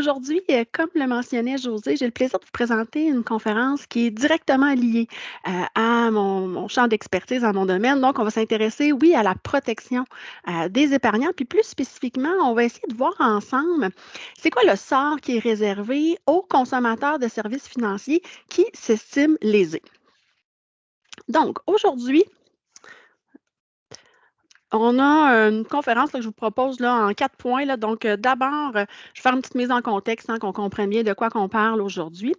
aujourd'hui, comme le mentionnait José, j'ai le plaisir de vous présenter une conférence qui est directement liée, à mon champ d'expertise, à mon domaine. Donc, on va s'intéresser, oui, à la protection, des épargnants, puis plus spécifiquement, on va essayer de voir ensemble, c'est quoi le sort qui est réservé aux consommateurs de services financiers qui s'estiment lésés. Donc, aujourd'hui, on a une conférence là, que je vous propose là, en 4 points. Là. Donc, d'abord, je vais faire une petite mise en contexte, qu'on comprenne bien de quoi qu'on parle aujourd'hui.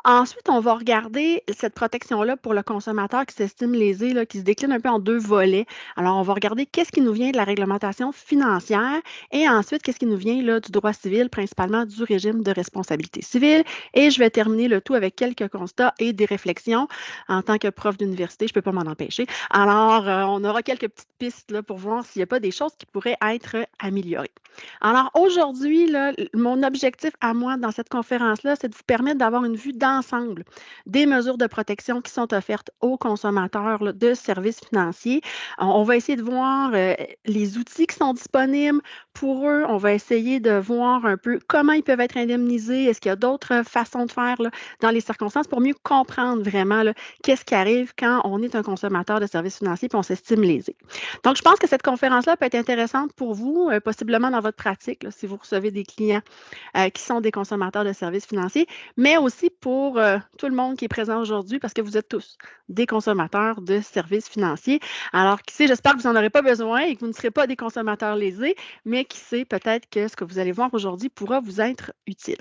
Ensuite, on va regarder cette protection-là pour le consommateur qui s'estime lésé, là, qui se décline un peu en 2 volets. Alors, on va regarder qu'est-ce qui nous vient de la réglementation financière et ensuite, qu'est-ce qui nous vient là, du droit civil, principalement du régime de responsabilité civile. Et je vais terminer le tout avec quelques constats et des réflexions. En tant que prof d'université, je ne peux pas m'en empêcher. Alors, on aura quelques petites pistes là, pour voir s'il n'y a pas des choses qui pourraient être améliorées. Alors, aujourd'hui, là, mon objectif à moi dans cette conférence-là, c'est de vous permettre d'avoir une vue d'ensemble des mesures de protection qui sont offertes aux consommateurs là, de services financiers. On va essayer de voir les outils qui sont disponibles pour eux. On va essayer de voir un peu comment ils peuvent être indemnisés. Est-ce qu'il y a d'autres façons de faire là, dans les circonstances pour mieux comprendre vraiment là, qu'est-ce qui arrive quand on est un consommateur de services financiers et on s'estime lésé. Donc, je pense que cette conférence-là peut être intéressante pour vous, possiblement dans votre pratique, là, si vous recevez des clients qui sont des consommateurs de services financiers, mais aussi pour tout le monde qui est présent aujourd'hui, parce que vous êtes tous des consommateurs de services financiers. Alors, qui sait, j'espère que vous n'en aurez pas besoin et que vous ne serez pas des consommateurs lésés, mais qui sait, peut-être que ce que vous allez voir aujourd'hui pourra vous être utile.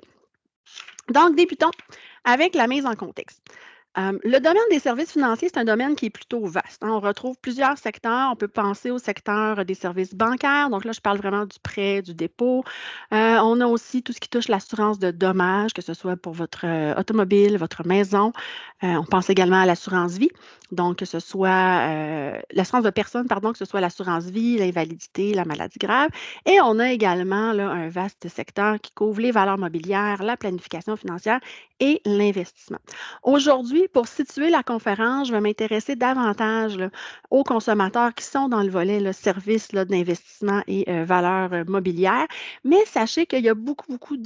Donc, débutons avec la mise en contexte. Le domaine des services financiers, c'est un domaine qui est plutôt vaste. On retrouve plusieurs secteurs. On peut penser au secteur des services bancaires. Donc là, je parle vraiment du prêt, du dépôt. On a aussi tout ce qui touche l'assurance de dommages, que ce soit pour votre automobile, votre maison. On pense également à l'assurance vie. Donc, que ce soit l'assurance de personnes, pardon, que ce soit l'assurance vie, l'invalidité, la maladie grave. Et on a également là, un vaste secteur qui couvre les valeurs mobilières, la planification financière et l'investissement. Aujourd'hui, pour situer la conférence, je vais m'intéresser davantage là, aux consommateurs qui sont dans le volet là, services là, d'investissement et valeurs mobilières. Mais sachez qu'il y a beaucoup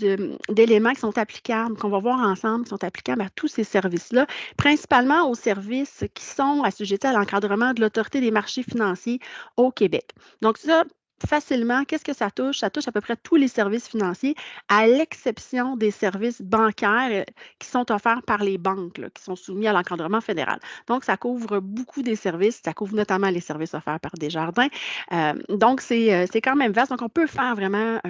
d'éléments qui sont applicables, qu'on va voir ensemble, qui sont applicables à tous ces services-là, principalement aux services qui sont assujettis à l'encadrement de l'Autorité des marchés financiers au Québec. Donc ça, facilement, qu'est-ce que ça touche? Ça touche à peu près tous les services financiers, à l'exception des services bancaires qui sont offerts par les banques, là, qui sont soumis à l'encadrement fédéral. Donc, ça couvre beaucoup des services, ça couvre notamment les services offerts par Desjardins. Donc, c'est quand même vaste. Donc, on peut faire vraiment,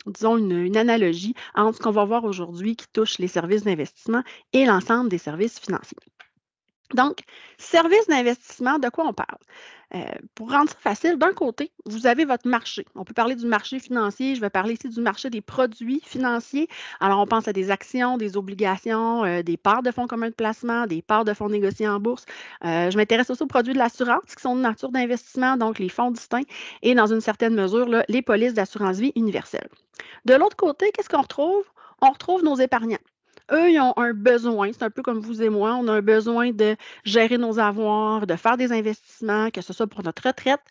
disons, une analogie entre ce qu'on va voir aujourd'hui qui touche les services d'investissement et l'ensemble des services financiers. Donc, services d'investissement, de quoi on parle? Pour rendre ça facile, d'un côté, vous avez votre marché. On peut parler du marché financier, je vais parler ici du marché des produits financiers. Alors, on pense à des actions, des obligations, des parts de fonds communs de placement, des parts de fonds négociés en bourse. Je m'intéresse aussi aux produits de l'assurance qui sont de nature d'investissement, donc les fonds distincts et dans une certaine mesure, là, les polices d'assurance vie universelle. De l'autre côté, qu'est-ce qu'on retrouve? On retrouve nos épargnants. Eux, ils ont un besoin, c'est un peu comme vous et moi, on a un besoin de gérer nos avoirs, de faire des investissements, que ce soit pour notre retraite,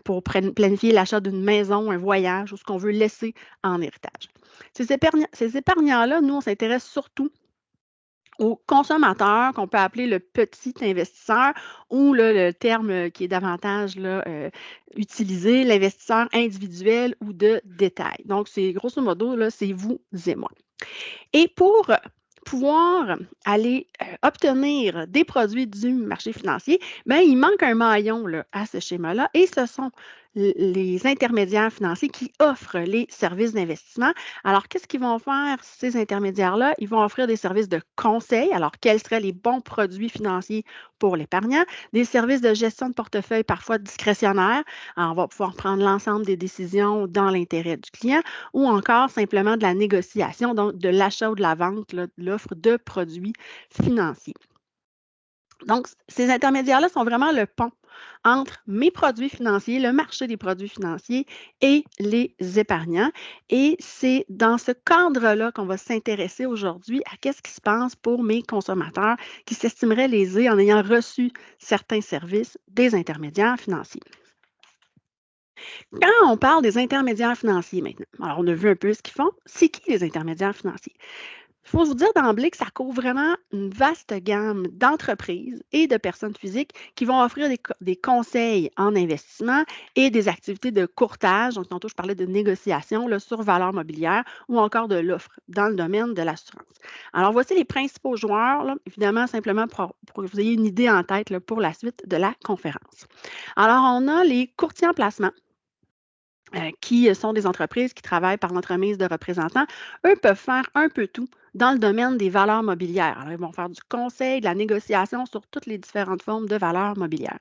pour planifier l'achat d'une maison, un voyage ou ce qu'on veut laisser en héritage. Ces épargnants-là, nous, on s'intéresse surtout aux consommateurs qu'on peut appeler le petit investisseur ou là, le terme qui est davantage là, utilisé, l'investisseur individuel ou de détail. Donc, c'est grosso modo, là, c'est vous et moi. Et pour pouvoir aller obtenir des produits du marché financier, bien, il manque un maillon là, à ce schéma-là et ce sont les intermédiaires financiers qui offrent les services d'investissement. Alors, qu'est-ce qu'ils vont faire, ces intermédiaires-là? Ils vont offrir des services de conseil. Alors, quels seraient les bons produits financiers pour l'épargnant? Des services de gestion de portefeuille parfois discrétionnaires. Alors, on va pouvoir prendre l'ensemble des décisions dans l'intérêt du client ou encore simplement de la négociation, donc de l'achat ou de la vente là, de l'offre de produits financiers. Donc, ces intermédiaires-là sont vraiment le pont entre mes produits financiers, le marché des produits financiers et les épargnants. Et c'est dans ce cadre-là qu'on va s'intéresser aujourd'hui à qu'est-ce qui se passe pour mes consommateurs qui s'estimeraient lésés en ayant reçu certains services des intermédiaires financiers. Quand on parle des intermédiaires financiers maintenant, alors on a vu un peu ce qu'ils font. C'est qui les intermédiaires financiers? Il faut vous dire d'emblée que ça couvre vraiment une vaste gamme d'entreprises et de personnes physiques qui vont offrir des conseils en investissement et des activités de courtage. Donc, tantôt, je parlais de négociation là, sur valeur mobilière ou encore de l'offre dans le domaine de l'assurance. Alors, voici les principaux joueurs, là, évidemment, simplement pour que vous ayez une idée en tête là, pour la suite de la conférence. Alors, on a les courtiers en placement qui sont des entreprises qui travaillent par l'entremise de représentants. Eux peuvent faire un peu tout dans le domaine des valeurs mobilières. Alors, ils vont faire du conseil, de la négociation sur toutes les différentes formes de valeurs mobilières.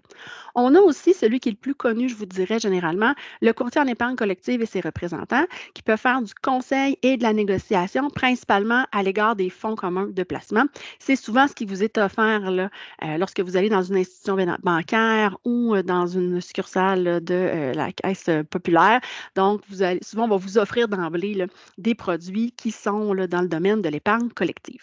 On a aussi celui qui est le plus connu, je vous dirais généralement, le courtier en épargne collective et ses représentants, qui peuvent faire du conseil et de la négociation, principalement à l'égard des fonds communs de placement. C'est souvent ce qui vous est offert là, lorsque vous allez dans une institution bancaire ou dans une succursale là, de la Caisse populaire. Donc, souvent, on va vous offrir d'emblée là, des produits qui sont là, dans le domaine de l'épargne collective.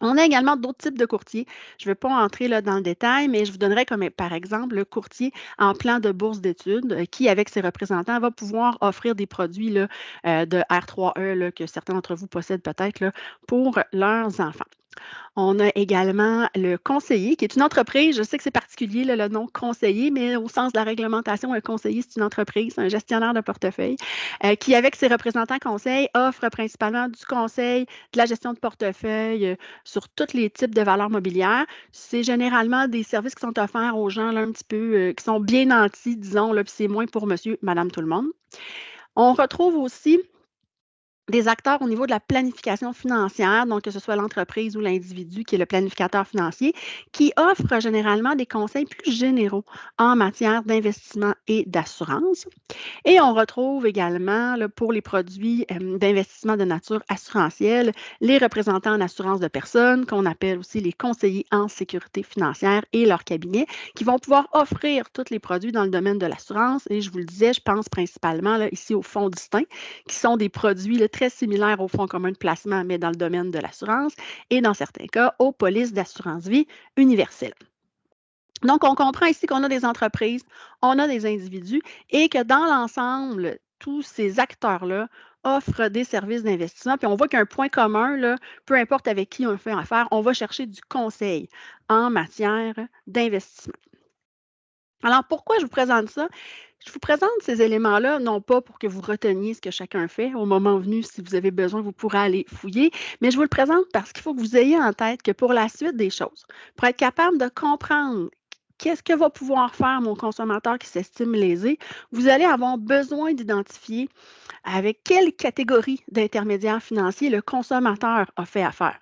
On a également d'autres types de courtiers. Je ne vais pas entrer là, dans le détail, mais je vous donnerai comme par exemple le courtier en plan de bourse d'études qui, avec ses représentants, va pouvoir offrir des produits là, de R3E là, que certains d'entre vous possèdent peut-être là, pour leurs enfants. On a également le conseiller, qui est une entreprise. Je sais que c'est particulier, là, le nom conseiller, mais au sens de la réglementation, un conseiller, c'est une entreprise, un gestionnaire de portefeuille, qui, avec ses représentants conseils, offre principalement du conseil, de la gestion de portefeuille sur tous les types de valeurs mobilières. C'est généralement des services qui sont offerts aux gens là, un petit peu, qui sont bien nantis, disons, là, puis c'est moins pour monsieur, madame, tout le monde. On retrouve aussi des acteurs au niveau de la planification financière, donc que ce soit l'entreprise ou l'individu qui est le planificateur financier, qui offre généralement des conseils plus généraux en matière d'investissement et d'assurance. Et on retrouve également, là, pour les produits d'investissement de nature assurantielle, les représentants en assurance de personnes, qu'on appelle aussi les conseillers en sécurité financière et leur cabinet, qui vont pouvoir offrir tous les produits dans le domaine de l'assurance. Et je vous le disais, je pense principalement là, ici aux fonds distincts, qui sont des produits là, très similaires aux fonds communs de placement, mais dans le domaine de l'assurance, et dans certains cas, aux polices d'assurance vie universelles. Donc, on comprend ici qu'on a des entreprises, on a des individus et que dans l'ensemble, tous ces acteurs-là offrent des services d'investissement. Puis on voit qu'un point commun, là, peu importe avec qui on fait affaire, on va chercher du conseil en matière d'investissement. Alors, pourquoi je vous présente ça? Je vous présente ces éléments-là, non pas pour que vous reteniez ce que chacun fait. Au moment venu, si vous avez besoin, vous pourrez aller fouiller. Mais je vous le présente parce qu'il faut que vous ayez en tête que pour la suite des choses, pour être capable de comprendre qu'est-ce que va pouvoir faire mon consommateur qui s'estime lésé, vous allez avoir besoin d'identifier avec quelle catégorie d'intermédiaires financiers le consommateur a fait affaire.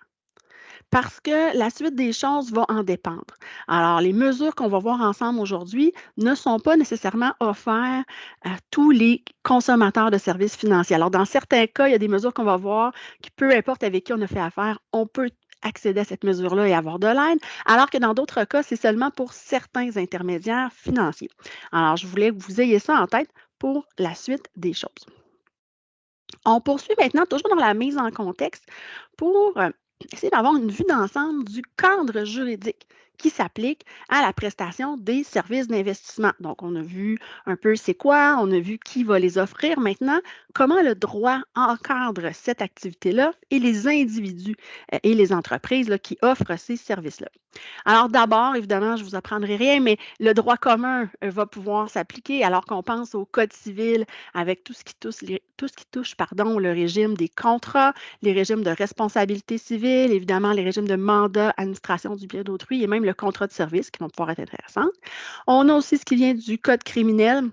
Parce que la suite des choses va en dépendre. Alors, les mesures qu'on va voir ensemble aujourd'hui ne sont pas nécessairement offertes à tous les consommateurs de services financiers. Alors, dans certains cas, il y a des mesures qu'on va voir qui, peu importe avec qui on a fait affaire, on peut accéder à cette mesure-là et avoir de l'aide, alors que dans d'autres cas, c'est seulement pour certains intermédiaires financiers. Alors, je voulais que vous ayez ça en tête pour la suite des choses. On poursuit maintenant toujours dans la mise en contexte pour essayer d'avoir une vue d'ensemble du cadre juridique qui s'applique à la prestation des services d'investissement. Donc, on a vu un peu c'est quoi, on a vu qui va les offrir. Maintenant, comment le droit encadre cette activité-là et les individus et les entreprises là, qui offrent ces services-là. Alors d'abord, évidemment, je ne vous apprendrai rien, mais le droit commun va pouvoir s'appliquer alors qu'on pense au Code civil avec tout ce qui touche pardon, le régime des contrats, les régimes de responsabilité civile, évidemment les régimes de mandat, administration du bien d'autrui et même le contrat de service qui vont pouvoir être intéressants. On a aussi ce qui vient du Code criminel.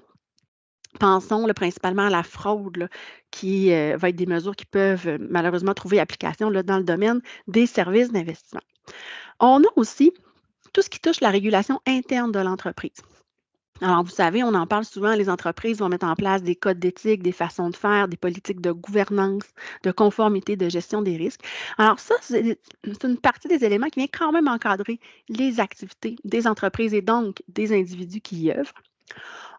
Pensons là, principalement à la fraude, là, qui va être des mesures qui peuvent malheureusement trouver application là, dans le domaine des services d'investissement. On a aussi tout ce qui touche la régulation interne de l'entreprise. Alors, vous savez, on en parle souvent, les entreprises vont mettre en place des codes d'éthique, des façons de faire, des politiques de gouvernance, de conformité, de gestion des risques. Alors, ça, c'est une partie des éléments qui vient quand même encadrer les activités des entreprises et donc des individus qui y œuvrent.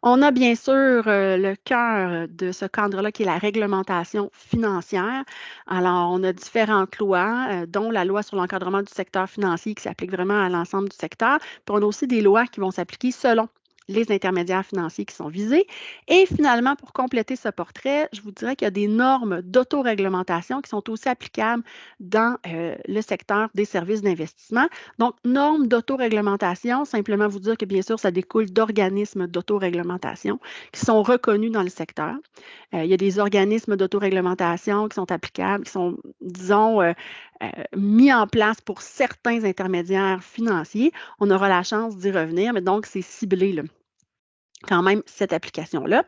On a bien sûr le cœur de ce cadre-là qui est la réglementation financière. Alors, on a différentes lois, dont la loi sur l'encadrement du secteur financier qui s'applique vraiment à l'ensemble du secteur. Puis on a aussi des lois qui vont s'appliquer selon les intermédiaires financiers qui sont visés. Et finalement, pour compléter ce portrait, je vous dirais qu'il y a des normes d'autoréglementation qui sont aussi applicables dans le secteur des services d'investissement. Donc, normes d'autoréglementation, simplement vous dire que bien sûr, ça découle d'organismes d'autoréglementation qui sont reconnus dans le secteur. Il y a des organismes d'autoréglementation qui sont applicables, qui sont, disons, mis en place pour certains intermédiaires financiers. On aura la chance d'y revenir, mais donc c'est ciblé là, quand même cette application-là.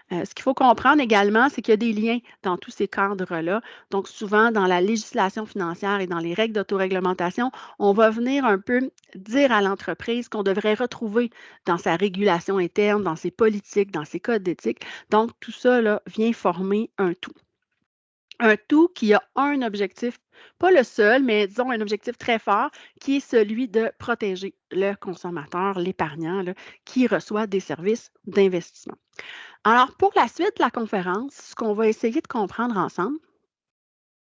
Ce qu'il faut comprendre également, c'est qu'il y a des liens dans tous ces cadres-là. Donc, souvent, dans la législation financière et dans les règles d'autoréglementation, on va venir un peu dire à l'entreprise qu'on devrait retrouver dans sa régulation interne, dans ses politiques, dans ses codes d'éthique. Donc, tout ça là, vient former un tout. Un tout qui a un objectif, pas le seul, mais disons un objectif très fort, qui est celui de protéger le consommateur, l'épargnant, là, qui reçoit des services d'investissement. Alors, pour la suite de la conférence, ce qu'on va essayer de comprendre ensemble,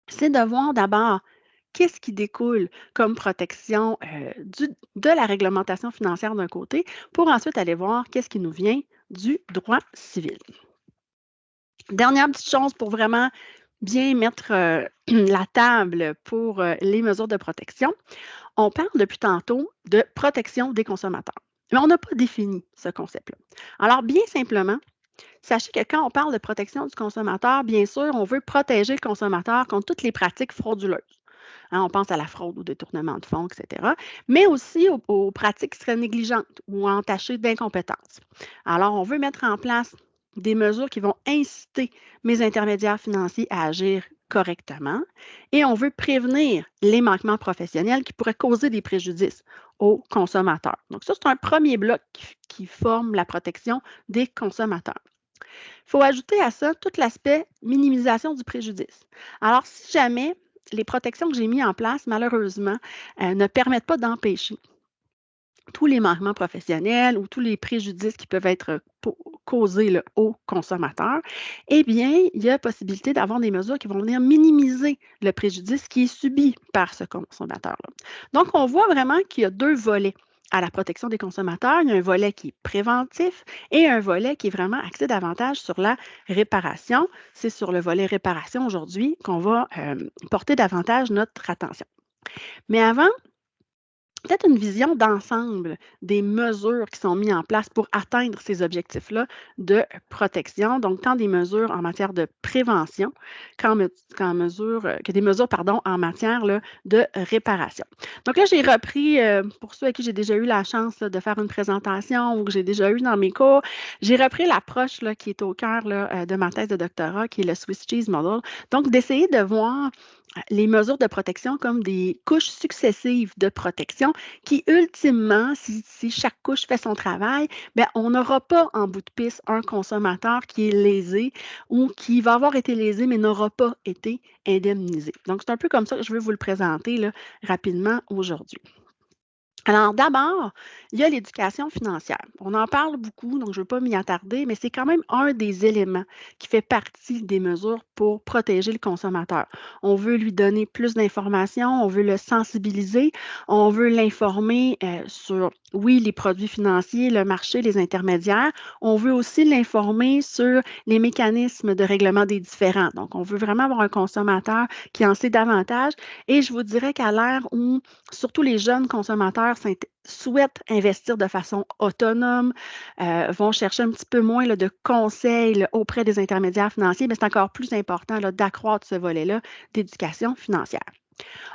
c'est de voir d'abord qu'est-ce qui découle comme protection de la réglementation financière d'un côté, pour ensuite aller voir qu'est-ce qui nous vient du droit civil. Dernière petite chose pour vraiment bien mettre la table pour les mesures de protection. On parle depuis tantôt de protection des consommateurs, mais on n'a pas défini ce concept-là. Alors, bien simplement, sachez que quand on parle de protection du consommateur, bien sûr, on veut protéger le consommateur contre toutes les pratiques frauduleuses. Hein, on pense à la fraude, au détournement de fonds, etc., mais aussi aux pratiques qui seraient négligentes ou entachées d'incompétence. Alors, on veut mettre en place des mesures qui vont inciter mes intermédiaires financiers à agir correctement et on veut prévenir les manquements professionnels qui pourraient causer des préjudices aux consommateurs. Donc, ça, c'est un premier bloc qui forme la protection des consommateurs. Il faut ajouter à ça tout l'aspect minimisation du préjudice. Alors, si jamais les protections que j'ai mises en place, malheureusement, ne permettent pas d'empêcher tous les manquements professionnels ou tous les préjudices qui peuvent être causés là, aux consommateurs, eh bien, il y a possibilité d'avoir des mesures qui vont venir minimiser le préjudice qui est subi par ce consommateur-là. Donc, on voit vraiment qu'il y a deux volets à la protection des consommateurs. Il y a un volet qui est préventif et un volet qui est vraiment axé davantage sur la réparation. C'est sur le volet réparation aujourd'hui qu'on va porter davantage notre attention. Mais avant, peut-être une vision d'ensemble des mesures qui sont mises en place pour atteindre ces objectifs-là de protection, donc tant des mesures en matière de prévention que des mesures en matière là, de réparation. Donc là, j'ai repris, pour ceux à qui j'ai déjà eu la chance là, de faire une présentation ou que j'ai déjà eu dans mes cours, j'ai repris l'approche là, qui est au cœur là, de ma thèse de doctorat, qui est le Swiss Cheese Model. Donc, d'essayer de voir les mesures de protection comme des couches successives de protection qui, ultimement, si chaque couche fait son travail, bien, on n'aura pas en bout de piste un consommateur qui est lésé ou qui va avoir été lésé mais n'aura pas été indemnisé. Donc, c'est un peu comme ça que je veux vous le présenter là, rapidement aujourd'hui. Alors, d'abord, il y a l'éducation financière. On en parle beaucoup, donc je ne veux pas m'y attarder, mais c'est quand même un des éléments qui fait partie des mesures pour protéger le consommateur. On veut lui donner plus d'informations, on veut le sensibiliser, on veut l'informer sur, oui, les produits financiers, le marché, les intermédiaires. On veut aussi l'informer sur les mécanismes de règlement des différends. Donc, on veut vraiment avoir un consommateur qui en sait davantage. Et je vous dirais qu'à l'ère où surtout les jeunes consommateurs souhaitent investir de façon autonome, vont chercher un petit peu moins là, de conseils là, auprès des intermédiaires financiers, mais c'est encore plus important là, d'accroître ce volet-là d'éducation financière.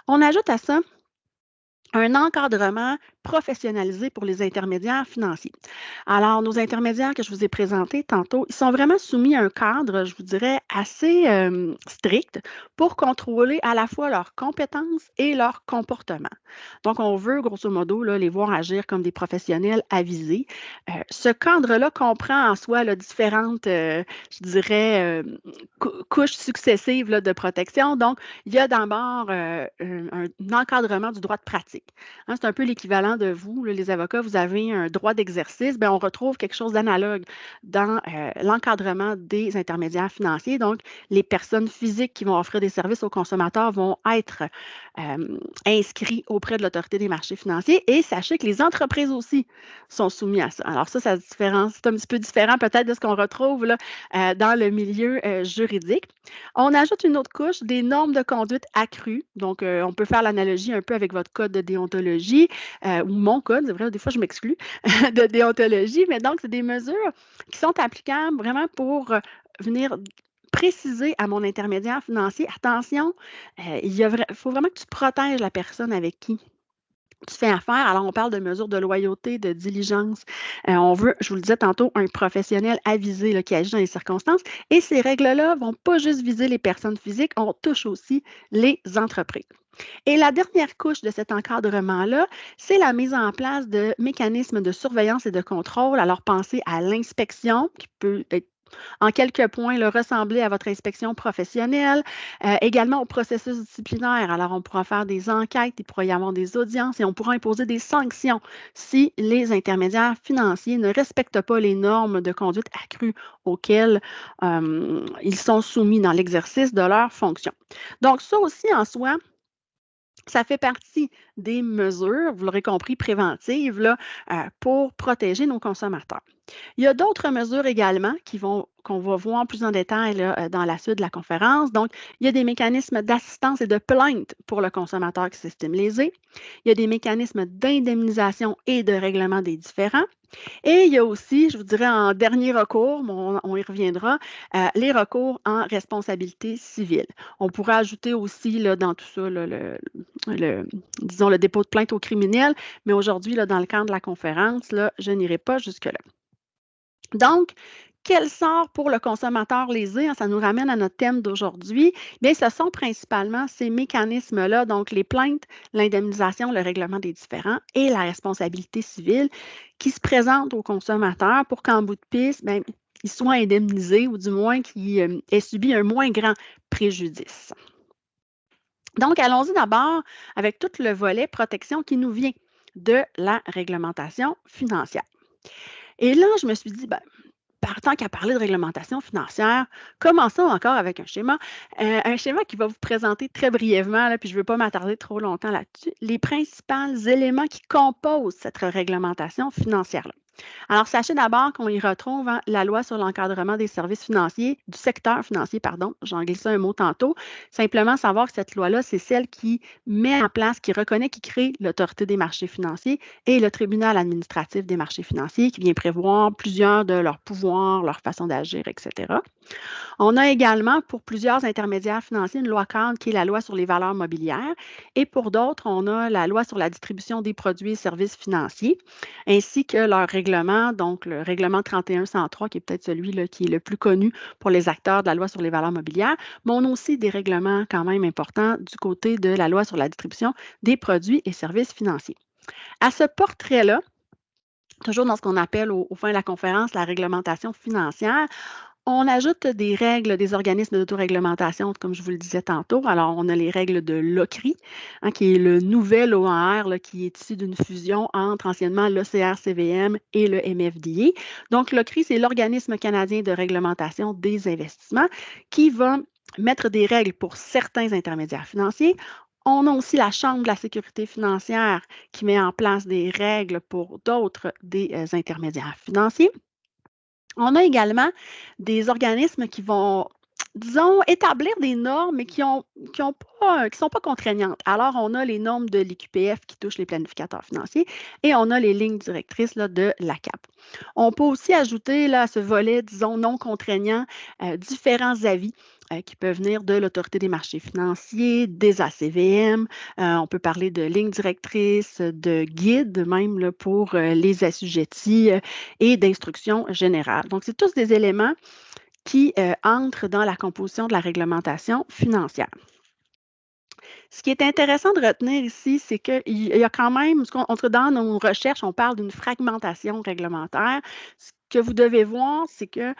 On ajoute à ça un encadrement professionnalisé pour les intermédiaires financiers. Alors, nos intermédiaires que je vous ai présentés tantôt, ils sont vraiment soumis à un cadre, je vous dirais, assez strict pour contrôler à la fois leurs compétences et leur comportement. Donc, on veut, grosso modo, là, les voir agir comme des professionnels avisés. Ce cadre-là comprend en soi là, différentes, je dirais, couches successives là, de protection. Donc, il y a d'abord un encadrement du droit de pratique. juridique. Hein, c'est un peu l'équivalent de vous, là, les avocats, vous avez un droit d'exercice. Bien, on retrouve quelque chose d'analogue dans l'encadrement des intermédiaires financiers. Donc, les personnes physiques qui vont offrir des services aux consommateurs vont être inscrits auprès de l'Autorité des marchés financiers. Et sachez que les entreprises aussi sont soumises à ça. Alors ça, c'est un petit peu différent peut-être de ce qu'on retrouve là, dans le milieu juridique. On ajoute une autre couche, des normes de conduite accrues. Donc, on peut faire l'analogie un peu avec votre code de déontologie ou mon code, c'est vrai, des fois je m'exclus de déontologie, mais donc, c'est des mesures qui sont applicables vraiment pour venir préciser à mon intermédiaire financier, attention, faut vraiment que tu protèges la personne avec qui tu fais affaire. Alors, on parle de mesures de loyauté, de diligence. On veut, je vous le disais tantôt, un professionnel avisé là, qui agit dans les circonstances. Et ces règles-là ne vont pas juste viser les personnes physiques, on touche aussi les entreprises. Et la dernière couche de cet encadrement-là, c'est la mise en place de mécanismes de surveillance et de contrôle. Alors, pensez à l'inspection qui peut être en quelques points, là, ressembler à votre inspection professionnelle, également au processus disciplinaire. Alors, on pourra faire des enquêtes, il pourra y avoir des audiences et on pourra imposer des sanctions si les intermédiaires financiers ne respectent pas les normes de conduite accrues auxquelles ils sont soumis dans l'exercice de leurs fonctions. Donc, ça aussi en soi, ça fait partie des mesures, vous l'aurez compris, préventives là, pour protéger nos consommateurs. Il y a d'autres mesures également qu'on va voir plus en détail là, dans la suite de la conférence. Donc, il y a des mécanismes d'assistance et de plainte pour le consommateur qui s'estime lésé. Il y a des mécanismes d'indemnisation et de règlement des différends. Et il y a aussi, je vous dirais en dernier recours, mais on y reviendra, les recours en responsabilité civile. On pourrait ajouter aussi là, dans tout ça disons, le dépôt de plainte au criminel, mais aujourd'hui, dans le cadre de la conférence, là, je n'irai pas jusque-là. Donc, quel sort pour le consommateur lésé? Ça nous ramène à notre thème d'aujourd'hui. Bien, ce sont principalement ces mécanismes-là, donc les plaintes, l'indemnisation, le règlement des différends et la responsabilité civile qui se présentent aux consommateurs pour qu'en bout de piste, bien, ils soient indemnisés ou du moins qu'ils aient subi un moins grand préjudice. Donc, allons-y d'abord avec tout le volet protection qui nous vient de la réglementation financière. Et là, je me suis dit, tant qu'à parler de réglementation financière, commençons encore avec un schéma qui va vous présenter très brièvement, là, puis je ne veux pas m'attarder trop longtemps là-dessus, les principaux éléments qui composent cette réglementation financière-là. Alors, sachez d'abord qu'on y retrouve la loi sur l'encadrement des services financiers, du secteur financier, pardon, j'en glissé un mot tantôt. Simplement savoir que cette loi-là, c'est celle qui met en place, qui reconnaît, qui crée l'autorité des marchés financiers et le tribunal administratif des marchés financiers qui vient prévoir plusieurs de leurs pouvoirs, leur façon d'agir, etc. On a également, pour plusieurs intermédiaires financiers, une loi cadre qui est la loi sur les valeurs mobilières. Et pour d'autres, on a la loi sur la distribution des produits et services financiers, ainsi que leur règlement, donc le règlement 3103, qui est peut-être celui là, qui est le plus connu pour les acteurs de la loi sur les valeurs mobilières. Mais on a aussi des règlements quand même importants du côté de la loi sur la distribution des produits et services financiers. À ce portrait-là, toujours dans ce qu'on appelle au fin de la conférence la réglementation financière, on ajoute des règles, des organismes d'autoréglementation, comme je vous le disais tantôt. Alors, on a les règles de l'OCRI, qui est le nouvel OAR, là, qui est issu d'une fusion entre anciennement l'OCR-CVM et le MFDA. Donc, l'OCRI, c'est l'organisme canadien de réglementation des investissements qui va mettre des règles pour certains intermédiaires financiers. On a aussi la Chambre de la sécurité financière qui met en place des règles pour d'autres des intermédiaires financiers. On a également des organismes qui vont, disons, établir des normes, mais qui sont pas contraignantes. Alors, on a les normes de l'IQPF qui touchent les planificateurs financiers et on a les lignes directrices là, de la CAP. On peut aussi ajouter là, à ce volet, disons, non contraignant, différents avis qui peuvent venir de l'Autorité des marchés financiers, des ACVM. On peut parler de lignes directrices, de guides même là, pour les assujettis et d'instructions générales. Donc, c'est tous des éléments qui entrent dans la composition de la réglementation financière. Ce qui est intéressant de retenir ici, c'est qu'il y a quand même, dans nos recherches, on parle d'une fragmentation réglementaire. Ce que vous devez voir, c'est que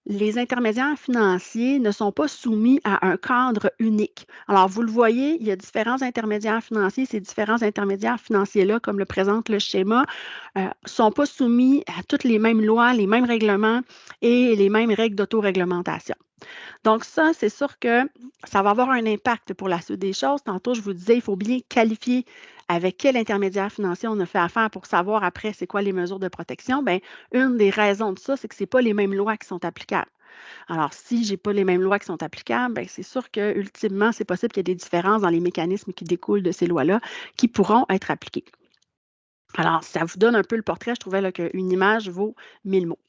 les intermédiaires financiers ne sont pas soumis à un cadre unique. Alors, vous le voyez, il y a différents intermédiaires financiers. Ces différents intermédiaires financiers-là, comme le présente le schéma, ne sont pas soumis à toutes les mêmes lois, les mêmes règlements et les mêmes règles d'autoréglementation. Donc ça, c'est sûr que ça va avoir un impact pour la suite des choses. Tantôt, je vous disais, il faut bien qualifier avec quel intermédiaire financier on a fait affaire pour savoir après c'est quoi les mesures de protection. Bien, une des raisons de ça, c'est que ce n'est pas les mêmes lois qui sont applicables. Alors, si je n'ai pas les mêmes lois qui sont applicables, bien, c'est sûr que ultimement, c'est possible qu'il y ait des différences dans les mécanismes qui découlent de ces lois-là qui pourront être appliqués. Alors, ça vous donne un peu le portrait. Je trouvais là, qu'une image vaut 1000 mots.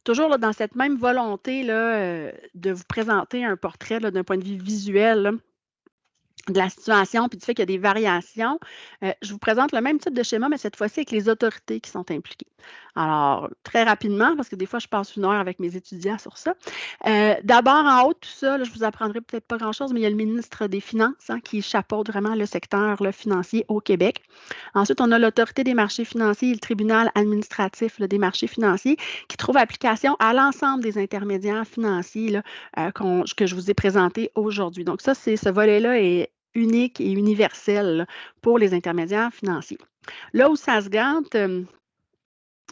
Toujours là, dans cette même volonté là, de vous présenter un portrait d'un point de vue visuel là, de la situation, puis du fait qu'il y a des variations, je vous présente le même type de schéma, mais cette fois-ci avec les autorités qui sont impliquées. Alors, très rapidement, parce que des fois, je passe 1 heure avec mes étudiants sur ça. D'abord, en haut de tout ça, là, je vous apprendrai peut-être pas grand-chose, mais il y a le ministre des Finances qui chapeaute vraiment le secteur là, financier au Québec. Ensuite, on a l'Autorité des marchés financiers et le tribunal administratif là, des marchés financiers qui trouve application à l'ensemble des intermédiaires financiers là, que je vous ai présentés aujourd'hui. Donc ça, ce volet-là est unique et universel là, pour les intermédiaires financiers. Là où ça se gâte,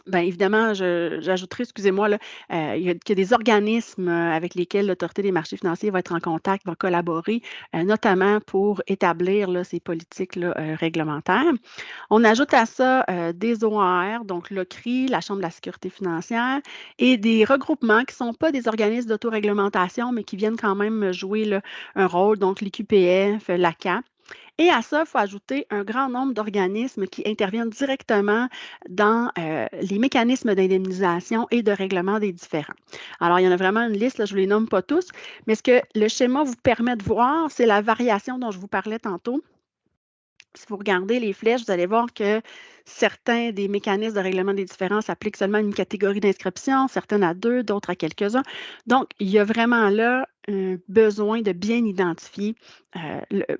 bien évidemment, j'ajouterai, excusez-moi, là, qu'il y a des organismes avec lesquels l'Autorité des marchés financiers va être en contact, va collaborer, notamment pour établir là, ces politiques-là, réglementaires. On ajoute à ça des OAR, donc l'OCRI, la Chambre de la sécurité financière, et des regroupements qui ne sont pas des organismes d'autoréglementation, mais qui viennent quand même jouer là, un rôle, donc l'IQPF, l'ACA. Et à ça, il faut ajouter un grand nombre d'organismes qui interviennent directement dans les mécanismes d'indemnisation et de règlement des différends. Alors, il y en a vraiment une liste, là, je ne les nomme pas tous, mais ce que le schéma vous permet de voir, c'est la variation dont je vous parlais tantôt. Si vous regardez les flèches, vous allez voir que certains des mécanismes de règlement des différends s'appliquent seulement à une catégorie d'inscription, certaines à 2, d'autres à quelques-uns. Donc, il y a vraiment là un besoin de bien identifier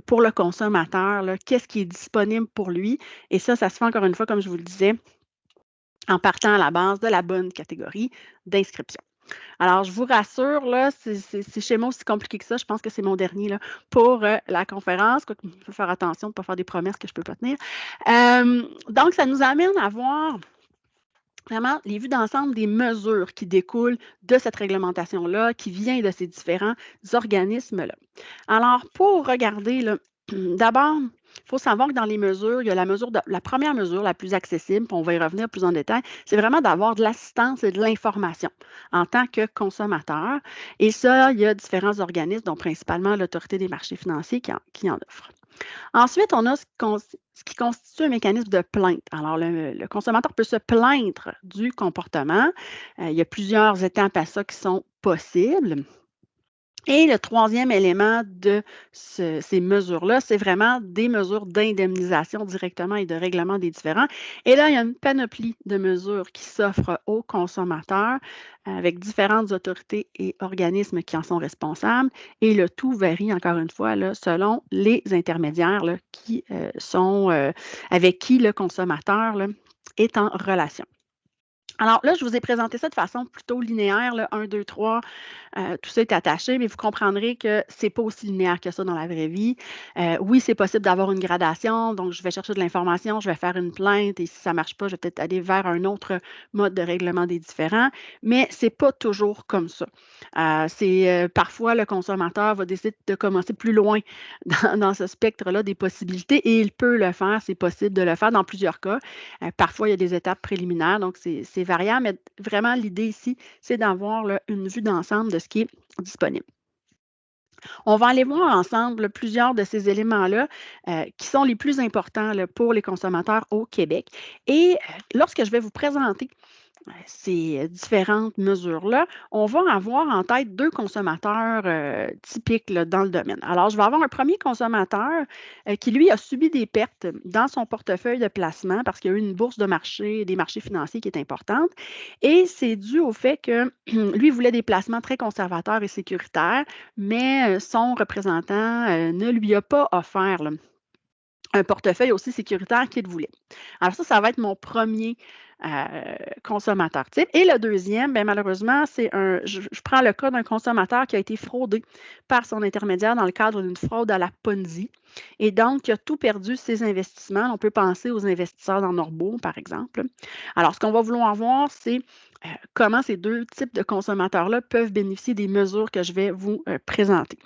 pour le consommateur qu'est-ce qui est disponible pour lui. Et ça se fait encore une fois, comme je vous le disais, en partant à la base de la bonne catégorie d'inscription. Alors, je vous rassure, là, ces schémas aussi compliqués que ça, je pense que c'est mon dernier là, pour la conférence. Il faut faire attention de ne pas faire des promesses que je ne peux pas tenir. Donc, ça nous amène à voir vraiment les vues d'ensemble des mesures qui découlent de cette réglementation-là, qui vient de ces différents organismes-là. Alors, pour regarder, d'abord, il faut savoir que dans les mesures, il y a la première mesure, la plus accessible, puis on va y revenir plus en détail, c'est vraiment d'avoir de l'assistance et de l'information en tant que consommateur. Et ça, il y a différents organismes, dont principalement l'Autorité des marchés financiers qui en offre. Ensuite, on a ce qui constitue un mécanisme de plainte. Alors, le consommateur peut se plaindre du comportement. Il y a plusieurs étapes à ça qui sont possibles. Et le troisième élément de ces mesures-là, c'est vraiment des mesures d'indemnisation directement et de règlement des différends. Et là, il y a une panoplie de mesures qui s'offrent aux consommateurs avec différentes autorités et organismes qui en sont responsables. Et le tout varie, encore une fois, là, selon les intermédiaires là, avec qui le consommateur là, est en relation. Alors là, je vous ai présenté ça de façon plutôt linéaire, là, 1, 2, 3, tout ça est attaché, mais vous comprendrez que ce n'est pas aussi linéaire que ça dans la vraie vie. Oui, c'est possible d'avoir une gradation, donc je vais chercher de l'information, je vais faire une plainte et si ça ne marche pas, je vais peut-être aller vers un autre mode de règlement des différends, mais ce n'est pas toujours comme ça. Parfois, le consommateur va décider de commencer plus loin dans ce spectre-là des possibilités et il peut le faire, c'est possible de le faire dans plusieurs cas. Parfois, il y a des étapes préliminaires, donc c'est variable, mais vraiment, l'idée ici, c'est d'avoir une vue d'ensemble de ce qui est disponible. On va aller voir ensemble plusieurs de ces éléments-là qui sont les plus importants pour les consommateurs au Québec. Et lorsque je vais vous présenter ces différentes mesures-là, on va avoir en tête 2 consommateurs typiques là, dans le domaine. Alors, je vais avoir un premier consommateur qui, lui, a subi des pertes dans son portefeuille de placement parce qu'il y a eu une bourse de marché, des marchés financiers qui est importante. Et c'est dû au fait que lui voulait des placements très conservateurs et sécuritaires, mais son représentant ne lui a pas offert là, un portefeuille aussi sécuritaire qu'il voulait. Alors ça va être mon premier consommateur type. Et le deuxième, bien, malheureusement, c'est je prends le cas d'un consommateur qui a été fraudé par son intermédiaire dans le cadre d'une fraude à la Ponzi. Et donc, qui a tout perdu ses investissements. On peut penser aux investisseurs dans Norbo, par exemple. Alors, ce qu'on va vouloir voir, c'est comment ces deux types de consommateurs-là peuvent bénéficier des mesures que je vais vous présenter.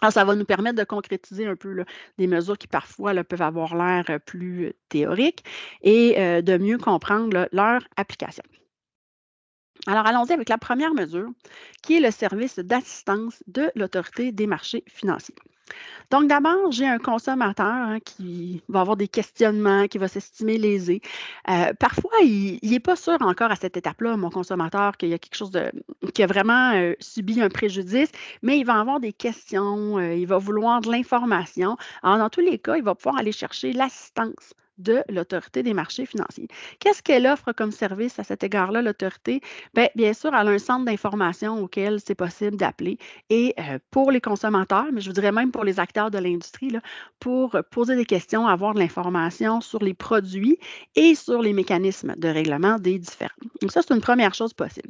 Alors, ça va nous permettre de concrétiser un peu là, des mesures qui parfois là, peuvent avoir l'air plus théoriques et de mieux comprendre là, leur application. Alors, allons-y avec la première mesure, qui est le service d'assistance de l'Autorité des marchés financiers. Donc, d'abord, j'ai un consommateur qui va avoir des questionnements, qui va s'estimer lésé. Parfois, il n'est pas sûr encore à cette étape-là, mon consommateur, qu'il y a quelque chose qui a vraiment subi un préjudice, mais il va avoir des questions, il va vouloir de l'information. Alors, dans tous les cas, il va pouvoir aller chercher l'assistance de l'Autorité des marchés financiers. Qu'est-ce qu'elle offre comme service à cet égard-là, l'Autorité? Bien sûr, elle a un centre d'information auquel c'est possible d'appeler et pour les consommateurs, mais je vous dirais même pour les acteurs de l'industrie, là, pour poser des questions, avoir de l'information sur les produits et sur les mécanismes de règlement des différends. Donc ça, c'est une première chose possible.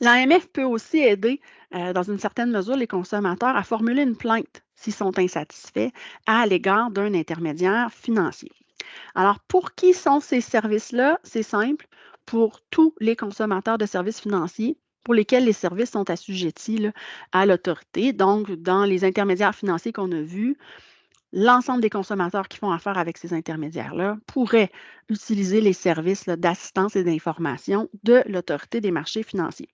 L'AMF peut aussi aider, dans une certaine mesure, les consommateurs à formuler une plainte s'ils sont insatisfaits à l'égard d'un intermédiaire financier. Alors, pour qui sont ces services-là? C'est simple, pour tous les consommateurs de services financiers pour lesquels les services sont assujettis là, à l'autorité. Donc, dans les intermédiaires financiers qu'on a vus, l'ensemble des consommateurs qui font affaire avec ces intermédiaires-là pourraient utiliser les services d'assistance et d'information de l'Autorité des marchés financiers.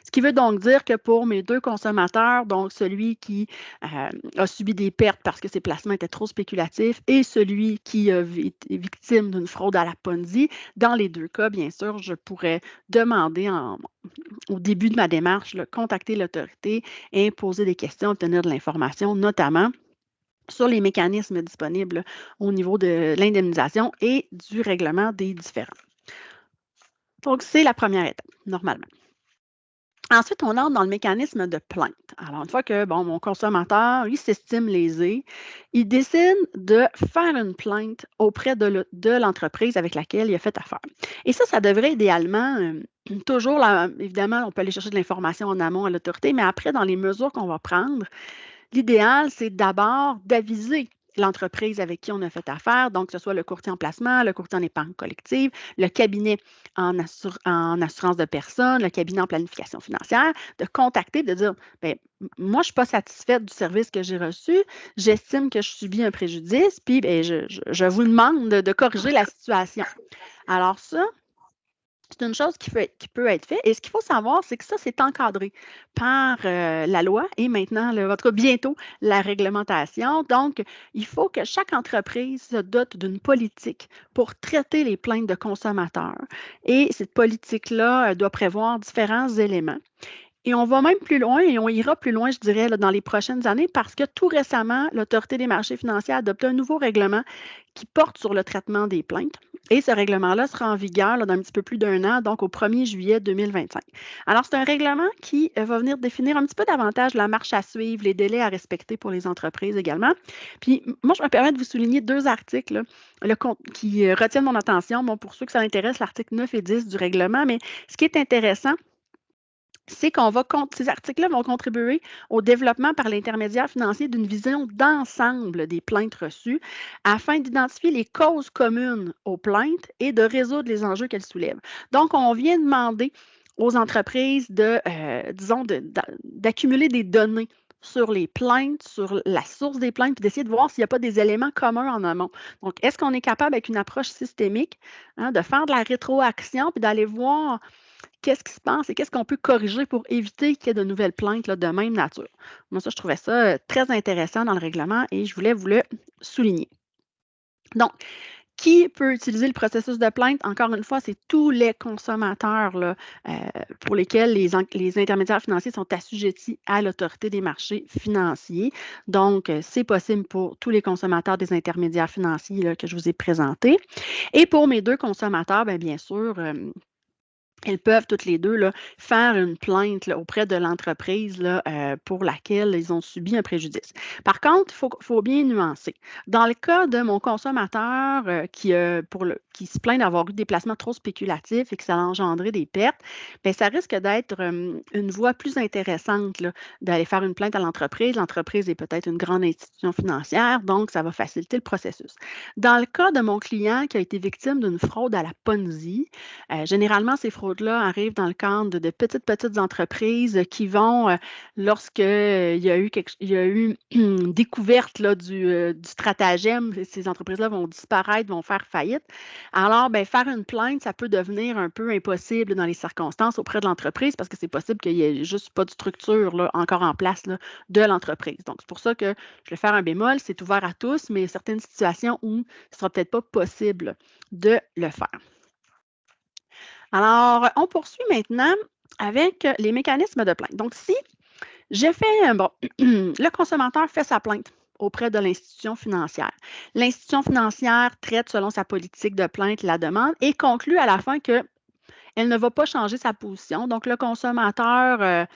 Ce qui veut donc dire que pour mes deux consommateurs, donc celui qui a subi des pertes parce que ses placements étaient trop spéculatifs et celui qui est victime d'une fraude à la Ponzi, dans les deux cas, bien sûr, je pourrais demander au début de ma démarche, contacter l'autorité et poser des questions, obtenir de l'information, notamment sur les mécanismes disponibles au niveau de l'indemnisation et du règlement des différends. Donc, c'est la première étape, normalement. Ensuite, on entre dans le mécanisme de plainte. Alors, une fois que mon consommateur, il s'estime lésé, il décide de faire une plainte auprès de l'entreprise avec laquelle il a fait affaire. Et ça devrait idéalement, toujours, là, évidemment, on peut aller chercher de l'information en amont à l'autorité, mais après, dans les mesures qu'on va prendre, l'idéal, c'est d'abord d'aviser l'entreprise avec qui on a fait affaire, donc que ce soit le courtier en placement, le courtier en épargne collective, le cabinet en assurance de personnes, le cabinet en planification financière, de contacter, de dire, bien, moi, je ne suis pas satisfaite du service que j'ai reçu, j'estime que je subis un préjudice, puis bien, je vous demande de corriger la situation. Alors ça, c'est une chose qui peut être faite. Et ce qu'il faut savoir, c'est que ça, c'est encadré par la loi et maintenant, en tout cas, bientôt, la réglementation. Donc, il faut que chaque entreprise se dote d'une politique pour traiter les plaintes de consommateurs. Et cette politique-là doit prévoir différents éléments. Et on va même plus loin et on ira plus loin, je dirais, là, dans les prochaines années parce que tout récemment, l'Autorité des marchés financiers a adopté un nouveau règlement qui porte sur le traitement des plaintes. Et ce règlement-là sera en vigueur là, dans un petit peu plus d'un an, donc au 1er juillet 2025. Alors, c'est un règlement qui va venir définir un petit peu davantage la marche à suivre, les délais à respecter pour les entreprises également. Puis, moi, je me permets de vous souligner deux articles là, qui retiennent mon attention. Bon, pour ceux que ça intéresse, l'article 9 et 10 du règlement, mais ce qui est intéressant, c'est ces articles-là vont contribuer au développement par l'intermédiaire financier d'une vision d'ensemble des plaintes reçues afin d'identifier les causes communes aux plaintes et de résoudre les enjeux qu'elles soulèvent. Donc, on vient demander aux entreprises d'accumuler des données sur les plaintes, sur la source des plaintes, puis d'essayer de voir s'il n'y a pas des éléments communs en amont. Donc, est-ce qu'on est capable, avec une approche systémique, de faire de la rétroaction, puis d'aller voir qu'est-ce qui se passe et qu'est-ce qu'on peut corriger pour éviter qu'il y ait de nouvelles plaintes là, de même nature. Moi, ça, je trouvais ça très intéressant dans le règlement et je voulais vous le souligner. Donc, qui peut utiliser le processus de plainte? Encore une fois, c'est tous les consommateurs là, pour lesquels les intermédiaires financiers sont assujettis à l'Autorité des marchés financiers. Donc, c'est possible pour tous les consommateurs des intermédiaires financiers là, que je vous ai présentés. Et pour mes deux consommateurs, bien sûr, elles peuvent toutes les deux là, faire une plainte là, auprès de l'entreprise là, pour laquelle ils ont subi un préjudice. Par contre, il faut bien nuancer. Dans le cas de mon consommateur qui se plaint d'avoir eu des placements trop spéculatifs et que ça a engendré des pertes, bien, ça risque d'être une voie plus intéressante là, d'aller faire une plainte à l'entreprise. L'entreprise est peut-être une grande institution financière, donc ça va faciliter le processus. Dans le cas de mon client qui a été victime d'une fraude à la Ponzi, généralement, ces fraudes-là arrivent dans le cadre de petites entreprises qui vont, lorsque, il y a eu une découverte là, du stratagème, ces entreprises-là vont disparaître, vont faire faillite. Alors, ben, faire une plainte, ça peut devenir un peu impossible dans les circonstances auprès de l'entreprise parce que c'est possible qu'il n'y ait juste pas de structure là, encore en place là, de l'entreprise. Donc, c'est pour ça que je vais faire un bémol, c'est ouvert à tous, mais il y a certaines situations où ce ne sera peut-être pas possible de le faire. Alors, on poursuit maintenant avec les mécanismes de plainte. Donc, si j'ai fait, bon, le consommateur fait sa plainte auprès de l'institution financière. L'institution financière traite selon sa politique de plainte la demande et conclut à la fin qu'elle ne va pas changer sa position. Donc, le consommateur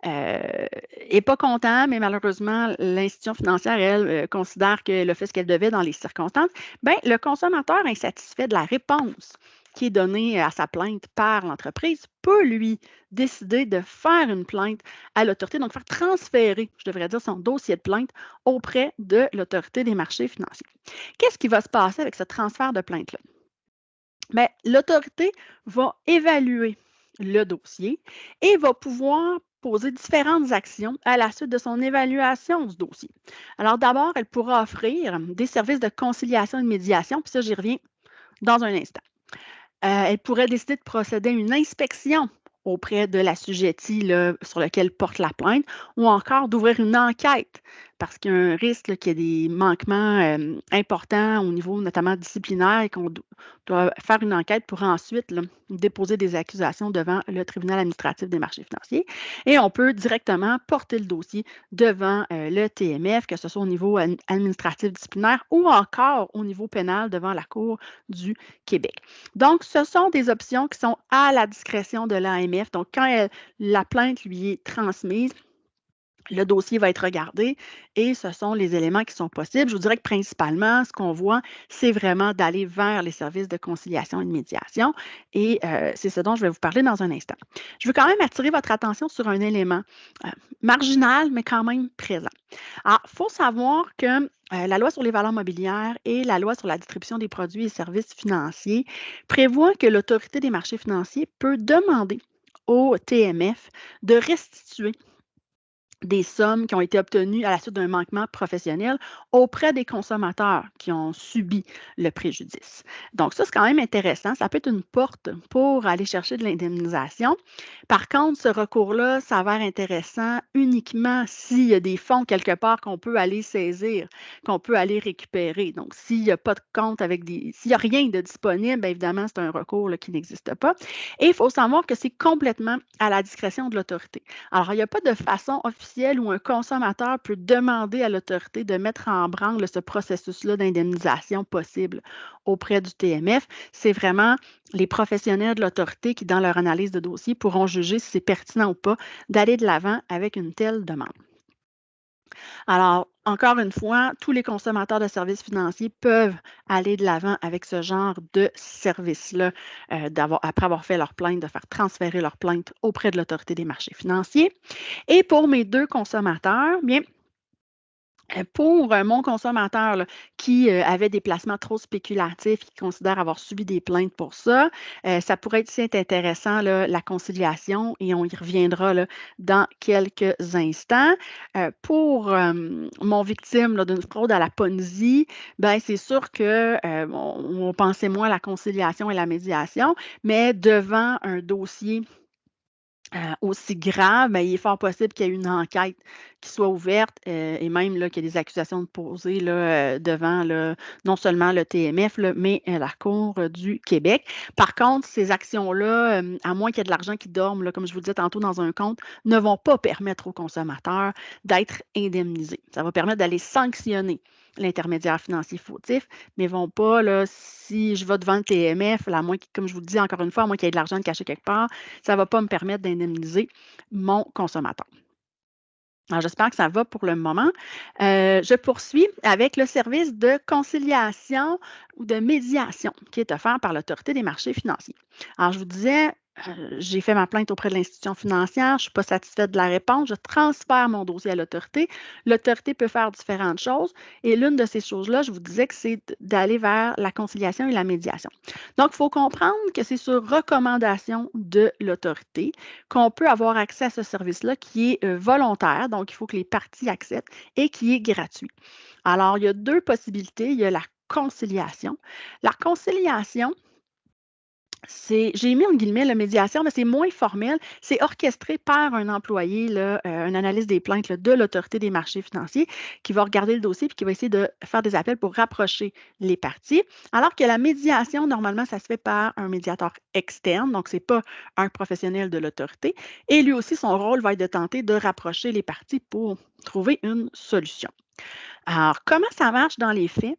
n'est pas content, mais malheureusement, l'institution financière, elle, considère qu'elle a fait ce qu'elle devait dans les circonstances. Bien, le consommateur insatisfait de la réponse qui est donnée à sa plainte par l'entreprise peut, lui, décider de faire une plainte à l'autorité, donc faire transférer, je devrais dire, son dossier de plainte auprès de l'autorité des marchés financiers. Qu'est-ce qui va se passer avec ce transfert de plainte-là? Bien, l'autorité va évaluer le dossier et va pouvoir poser différentes actions à la suite de son évaluation du dossier. Alors d'abord, elle pourra offrir des services de conciliation et de médiation, puis ça, j'y reviens dans un instant. Elle pourrait décider de procéder à une inspection auprès de l'assujetti sur lequel porte la plainte ou encore d'ouvrir une enquête parce qu'il y a un risque là, qu'il y ait des manquements importants au niveau notamment disciplinaire et qu'on doit faire une enquête pour ensuite là, déposer des accusations devant le tribunal administratif des marchés financiers. Et on peut directement porter le dossier devant le TMF, que ce soit au niveau administratif disciplinaire ou encore au niveau pénal devant la Cour du Québec. Donc, ce sont des options qui sont à la discrétion de l'AMF. Donc, quand la plainte lui est transmise, le dossier va être regardé et ce sont les éléments qui sont possibles. Je vous dirais que principalement, ce qu'on voit, c'est vraiment d'aller vers les services de conciliation et de médiation et c'est ce dont je vais vous parler dans un instant. Je veux quand même attirer votre attention sur un élément marginal, mais quand même présent. Alors, il faut savoir que la loi sur les valeurs mobilières et la loi sur la distribution des produits et services financiers prévoient que l'autorité des marchés financiers peut demander au TMF de restituer des sommes qui ont été obtenues à la suite d'un manquement professionnel auprès des consommateurs qui ont subi le préjudice. Donc, ça, c'est quand même intéressant. Ça peut être une porte pour aller chercher de l'indemnisation. Par contre, ce recours-là s'avère intéressant uniquement s'il y a des fonds quelque part qu'on peut aller saisir, qu'on peut aller récupérer. Donc, s'il n'y a pas de compte s'il n'y a rien de disponible, bien évidemment, c'est un recours là, qui n'existe pas. Et il faut savoir que c'est complètement à la discrétion de l'autorité. Alors, il n'y a pas de façon officielle où un consommateur peut demander à l'autorité de mettre en branle ce processus-là d'indemnisation possible auprès du TMF. C'est vraiment les professionnels de l'autorité qui, dans leur analyse de dossier, pourront juger si c'est pertinent ou pas d'aller de l'avant avec une telle demande. Alors, encore une fois, tous les consommateurs de services financiers peuvent aller de l'avant avec ce genre de service-là, après avoir fait leur plainte, de faire transférer leur plainte auprès de l'autorité des marchés financiers. Et pour mes deux consommateurs, bien, pour mon consommateur là, qui avait des placements trop spéculatifs, qui considère avoir subi des plaintes pour ça, ça pourrait être intéressant, là, la conciliation, et on y reviendra là, dans quelques instants. Pour mon victime d'une fraude à la Ponzi, ben, c'est sûr que on pensait moins à la conciliation et la médiation, mais devant un dossier aussi grave, bien, il est fort possible qu'il y ait une enquête qui soit ouverte et même là, qu'il y ait des accusations posées là, devant là, non seulement le TMF, là, mais la Cour du Québec. Par contre, ces actions-là, à moins qu'il y ait de l'argent qui dorme, là, comme je vous disais tantôt, dans un compte, ne vont pas permettre aux consommateurs d'être indemnisés. Ça va permettre d'aller sanctionner l'intermédiaire financier fautif, mais ne vont pas, là, si je vais devant le TMF, à moins, comme je vous le dis encore une fois, à moins qu'il y ait de l'argent caché quelque part, ça ne va pas me permettre d'indemniser mon consommateur. Alors, j'espère que ça va pour le moment. Je poursuis avec le service de conciliation ou de médiation qui est offert par l'Autorité des marchés financiers. Alors, je vous disais, j'ai fait ma plainte auprès de l'institution financière, je ne suis pas satisfaite de la réponse, je transfère mon dossier à l'autorité. L'autorité peut faire différentes choses et l'une de ces choses-là, je vous disais que c'est d'aller vers la conciliation et la médiation. Donc, il faut comprendre que c'est sur recommandation de l'autorité qu'on peut avoir accès à ce service-là qui est volontaire, donc il faut que les parties acceptent et qui est gratuit. Alors, il y a deux possibilités. Il y a la conciliation. La conciliation, j'ai mis en guillemets la médiation, mais c'est moins formel. C'est orchestré par un employé, là, un analyste des plaintes là, de l'Autorité des marchés financiers qui va regarder le dossier et qui va essayer de faire des appels pour rapprocher les parties. Alors que la médiation, normalement, ça se fait par un médiateur externe, donc ce n'est pas un professionnel de l'autorité. Et lui aussi, son rôle va être de tenter de rapprocher les parties pour trouver une solution. Alors, comment ça marche dans les faits?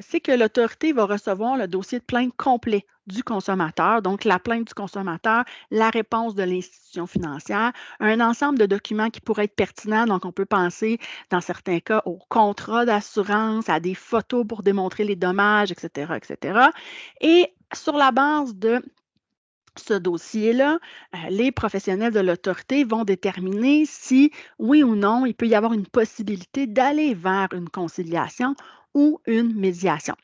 C'est que l'autorité va recevoir le dossier de plainte complet du consommateur, donc la plainte du consommateur, la réponse de l'institution financière, un ensemble de documents qui pourraient être pertinents. Donc, on peut penser, dans certains cas, au contrat d'assurance, à des photos pour démontrer les dommages, etc., etc. Et sur la base de ce dossier-là, les professionnels de l'autorité vont déterminer si, oui ou non, il peut y avoir une possibilité d'aller vers une conciliation ou une médiation.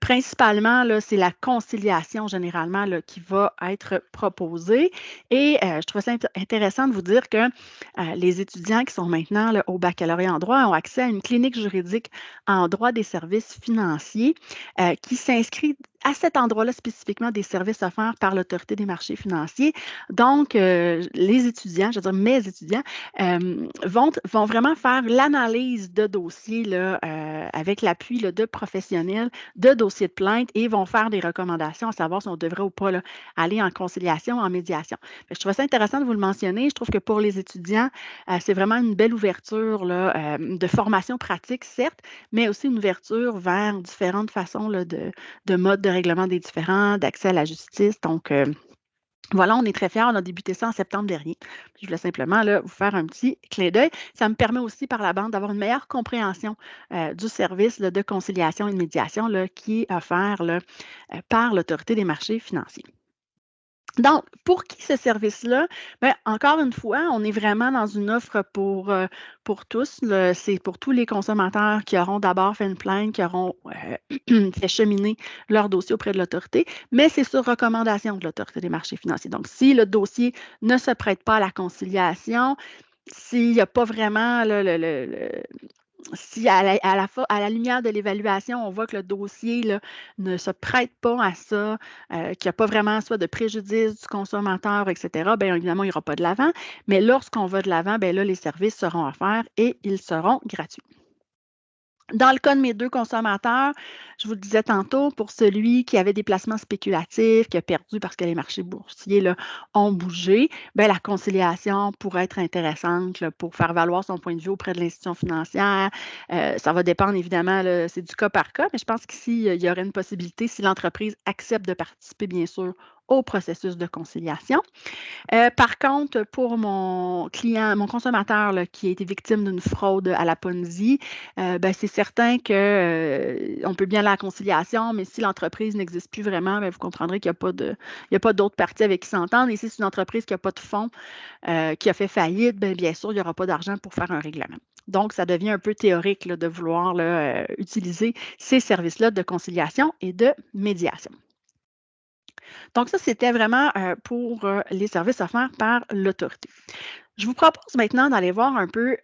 Principalement, là, c'est la conciliation généralement là, qui va être proposée. Et je trouve ça intéressant de vous dire que les étudiants qui sont maintenant là, au baccalauréat en droit ont accès à une clinique juridique en droit des services financiers qui s'inscrit à cet endroit-là spécifiquement des services offerts par l'Autorité des marchés financiers. Donc, les étudiants, je veux dire mes étudiants, vont vraiment faire l'analyse de dossiers là, avec l'appui là, de professionnels, de dossiers de plainte et vont faire des recommandations à savoir si on devrait ou pas là, aller en conciliation, en médiation. Je trouve ça intéressant de vous le mentionner. Je trouve que pour les étudiants, c'est vraiment une belle ouverture là, de formation pratique, certes, mais aussi une ouverture vers différentes façons là, de modes de règlement des différends, d'accès à la justice. Donc, voilà, on est très fiers. On a débuté ça en septembre dernier. Je voulais simplement là, vous faire un petit clin d'œil. Ça me permet aussi par la bande d'avoir une meilleure compréhension du service là, de conciliation et de médiation là, qui est offert là, par l'Autorité des marchés financiers. Donc, pour qui ce service-là? Bien, encore une fois, on est vraiment dans une offre pour tous. C'est pour tous les consommateurs qui auront d'abord fait une plainte, qui auront fait cheminer leur dossier auprès de l'autorité, mais c'est sur recommandation de l'Autorité des marchés financiers. Donc, si le dossier ne se prête pas à la conciliation, s'il n'y a pas vraiment si à la lumière de l'évaluation, on voit que le dossier là, ne se prête pas à ça, qu'il n'y a pas vraiment soit de préjudice du consommateur, etc., bien évidemment, il n'y aura pas de l'avant. Mais lorsqu'on va de l'avant, bien là, les services seront offerts et ils seront gratuits. Dans le cas de mes deux consommateurs, je vous le disais tantôt, pour celui qui avait des placements spéculatifs, qui a perdu parce que les marchés boursiers là, ont bougé, bien, la conciliation pourrait être intéressante là, pour faire valoir son point de vue auprès de l'institution financière. Ça va dépendre évidemment, là, c'est du cas par cas, mais je pense qu'ici, il y aurait une possibilité si l'entreprise accepte de participer, bien sûr, au processus de conciliation. Par contre, pour mon client, mon consommateur là, qui a été victime d'une fraude à la Ponzi, ben, c'est certain qu'on peut bien aller à la conciliation, mais si l'entreprise n'existe plus vraiment, bien, vous comprendrez qu'il n'y a pas d'autres parties avec qui s'entendre. Et si c'est une entreprise qui n'a pas de fonds, qui a fait faillite, bien sûr, il n'y aura pas d'argent pour faire un règlement. Donc, ça devient un peu théorique là, de vouloir là, utiliser ces services-là de conciliation et de médiation. Donc, ça, c'était vraiment pour les services offerts par l'autorité. Je vous propose maintenant d'aller voir un peu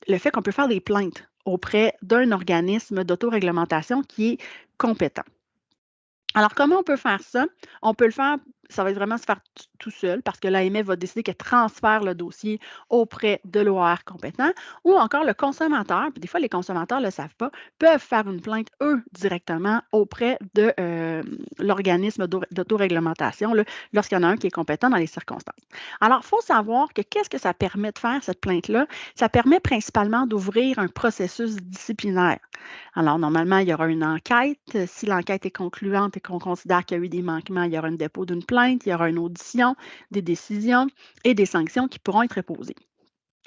le fait qu'on peut faire des plaintes auprès d'un organisme d'autoréglementation qui est compétent. Alors, comment on peut faire ça? On peut le faire ça va vraiment se faire tout seul parce que l'AMF va décider qu'elle transfère le dossier auprès de l'OAR compétent ou encore le consommateur, puis des fois les consommateurs ne le savent pas, peuvent faire une plainte, eux, directement auprès de l'organisme d'autoréglementation lorsqu'il y en a un qui est compétent dans les circonstances. Alors, il faut savoir que qu'est-ce que ça permet de faire, cette plainte-là? Ça permet principalement d'ouvrir un processus disciplinaire. Alors, normalement, il y aura une enquête. Si l'enquête est concluante et qu'on considère qu'il y a eu des manquements, il y aura un dépôt d'une plainte, il y aura une audition, des décisions et des sanctions qui pourront être posées.